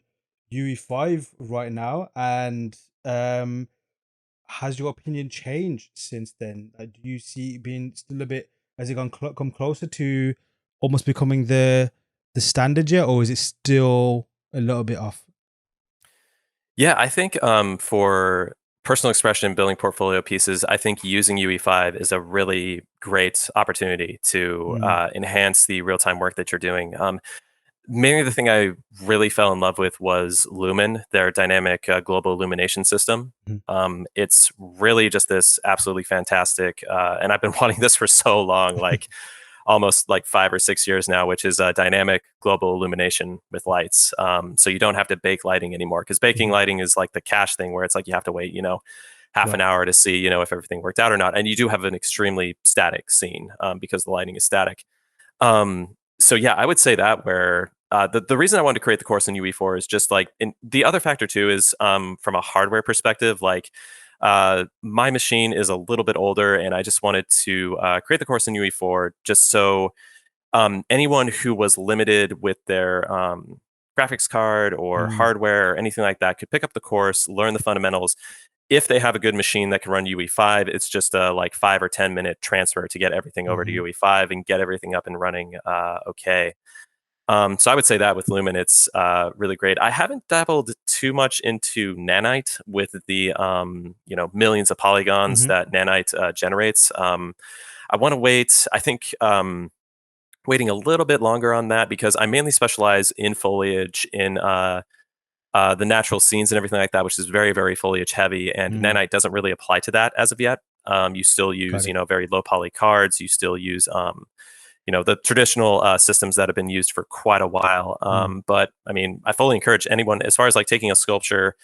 Speaker 2: UE5 right now? And has your opinion changed since then? Do you see it being still a bit, has it come closer to almost becoming the standard yet, or is it still a little bit off?
Speaker 1: Yeah, I think for personal expression and building portfolio pieces, I think using UE5 is a really great opportunity to
Speaker 2: Mm,
Speaker 1: enhance the real time work that you're doing. Mainly the thing I really fell in love with was Lumen, their dynamic global illumination system.
Speaker 2: mm,
Speaker 1: It's really just this absolutely fantastic, and I've been wanting this for so long, like almost like 5 or 6 years now, which is dynamic global illumination with lights. So you don't have to bake lighting anymore, because baking
Speaker 2: mhm.
Speaker 1: lighting is like the cache thing where it's like you have to wait, half an
Speaker 2: Right.
Speaker 1: hour to see, if everything worked out or not. And you do have an extremely static scene because the lighting is static. So yeah, I would say that where the reason I wanted to create the course in UE4 is just like, the other factor too is from a hardware perspective, like my machine is a little bit older, and I just wanted to create the course in UE4 just so anyone who was limited with their graphics card or
Speaker 2: Mm,
Speaker 1: hardware or anything like that could pick up the course, learn the fundamentals. If they have a good machine that can run UE5, it's just a like 5 or 10 minute transfer to get everything over to
Speaker 2: mhm,
Speaker 1: UE5 and get everything up and running okay. So I would say that with Lumen, it's really great. I haven't dabbled too much into Nanite with the millions of polygons
Speaker 2: mhm,
Speaker 1: that Nanite generates. I want to wait. I think waiting a little bit longer on that, because I mainly specialize in foliage, in the natural scenes and everything like that, which is very, very foliage heavy. And
Speaker 2: mm.
Speaker 1: Nanite doesn't really apply to that as of yet. You still use,
Speaker 2: Got it.
Speaker 1: very low poly cards. You still use, the traditional systems that have been used for quite a while.
Speaker 2: Mm.
Speaker 1: But I mean, I fully encourage anyone, as far as like taking a sculpture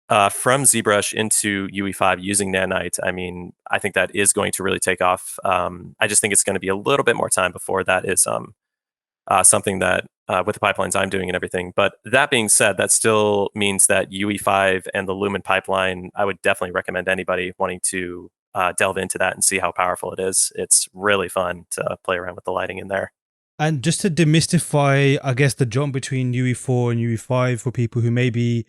Speaker 1: from ZBrush into UE5 using Nanite. I mean, I think that is going to really take off. I just think it's going to be a little bit more time before that is something that with the pipelines I'm doing and everything. But that being said, that still means that UE5 and the Lumen pipeline, I would definitely recommend anybody wanting to delve into that and see how powerful it is. It's really fun to play around with the lighting in there.
Speaker 2: And just to demystify, I guess, the jump between UE4 and UE5 for people who may be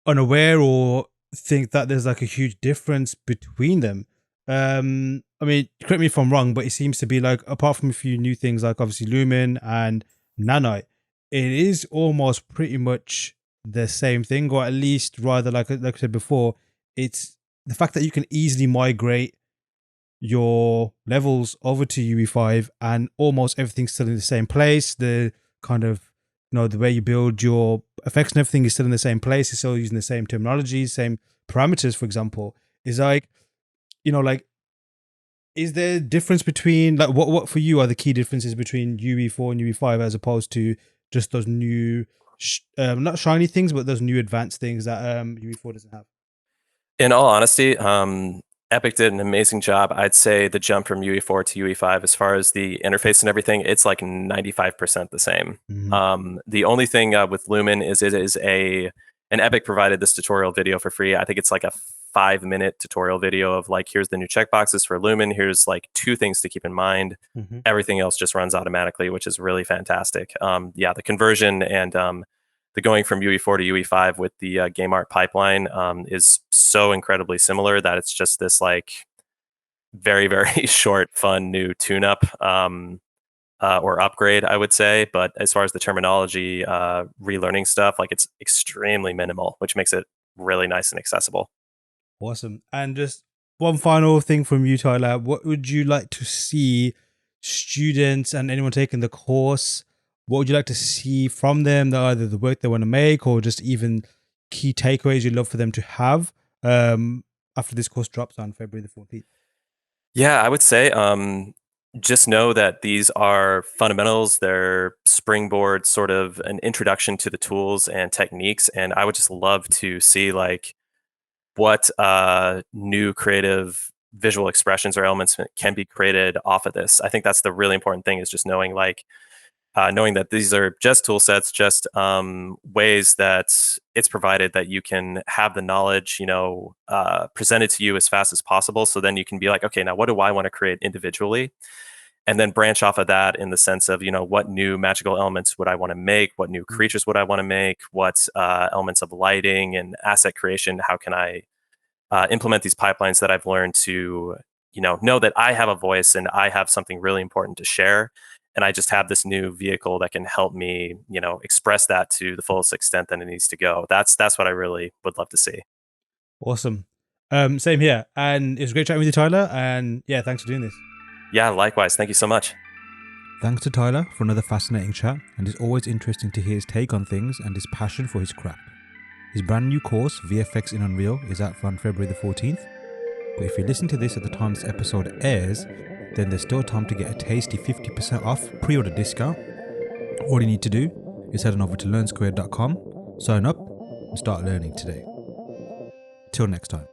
Speaker 2: unaware or think that there's like a huge difference between them. I mean, correct me if I'm wrong, but it seems to be like, apart from a few new things like obviously Lumen and Nanite, it is almost pretty much the same thing, or at least rather like I said before, it's the fact that you can easily migrate your levels over to UE5 and almost everything's still in the same place. The kind of, the way you build your effects and everything is still in the same place. It's still using the same terminology, same parameters, for example. Is like, like, is there a difference between like what for you are the key differences between UE4 and UE5 as opposed to just those new not shiny things, but those new advanced things that UE4 doesn't have?
Speaker 1: In all honesty, Epic did an amazing job. I'd say the jump from UE4 to UE5, as far as the interface and everything, it's like 95% the same.
Speaker 2: Mm-hmm.
Speaker 1: The only thing with Lumen is it is and Epic provided this tutorial video for free. I think it's like a 5 minute tutorial video of like, here's the new checkboxes for Lumen. Here's like two things to keep in mind.
Speaker 2: Mm-hmm.
Speaker 1: Everything else just runs automatically, which is really fantastic. Yeah, the conversion and the going from UE4 to UE5 with the game art pipeline is so incredibly similar that it's just this like very, very short, fun new tune-up or upgrade, I would say. But as far as the terminology, relearning stuff, like it's extremely minimal, which makes it really nice and accessible.
Speaker 2: Awesome. And just one final thing from you, Tyler. What would you like to see students and anyone taking the course? What would you like to see from them? That either the work they want to make or just even key takeaways you'd love for them to have after this course drops on February the 14th?
Speaker 1: Yeah, I would say just know that these are fundamentals. They're springboard, sort of an introduction to the tools and techniques. And I would just love to see like what new creative visual expressions or elements can be created off of this. I think that's the really important thing, is just knowing like knowing that these are just tool sets, just ways that it's provided that you can have the knowledge, presented to you as fast as possible. So then you can be like, okay, now what do I want to create individually? And then branch off of that in the sense of, what new magical elements would I want to make? What new creatures would I want to make? What elements of lighting and asset creation? How can I implement these pipelines that I've learned to, know that I have a voice and I have something really important to share. And I just have this new vehicle that can help me, express that to the fullest extent that it needs to go. That's what I really would love to see.
Speaker 2: Awesome. Same here. And it was great chatting with you, Tyler. And yeah, thanks for doing this.
Speaker 1: Yeah, likewise. Thank you so much.
Speaker 2: Thanks to Tyler for another fascinating chat, and it's always interesting to hear his take on things and his passion for his craft. His brand new course, VFX in Unreal, is out on February the 14th. But if you listen to this at the time this episode airs, then there's still time to get a tasty 50% off pre-order discount. All you need to do is head on over to learnsquared.com, sign up, and start learning today. Till next time.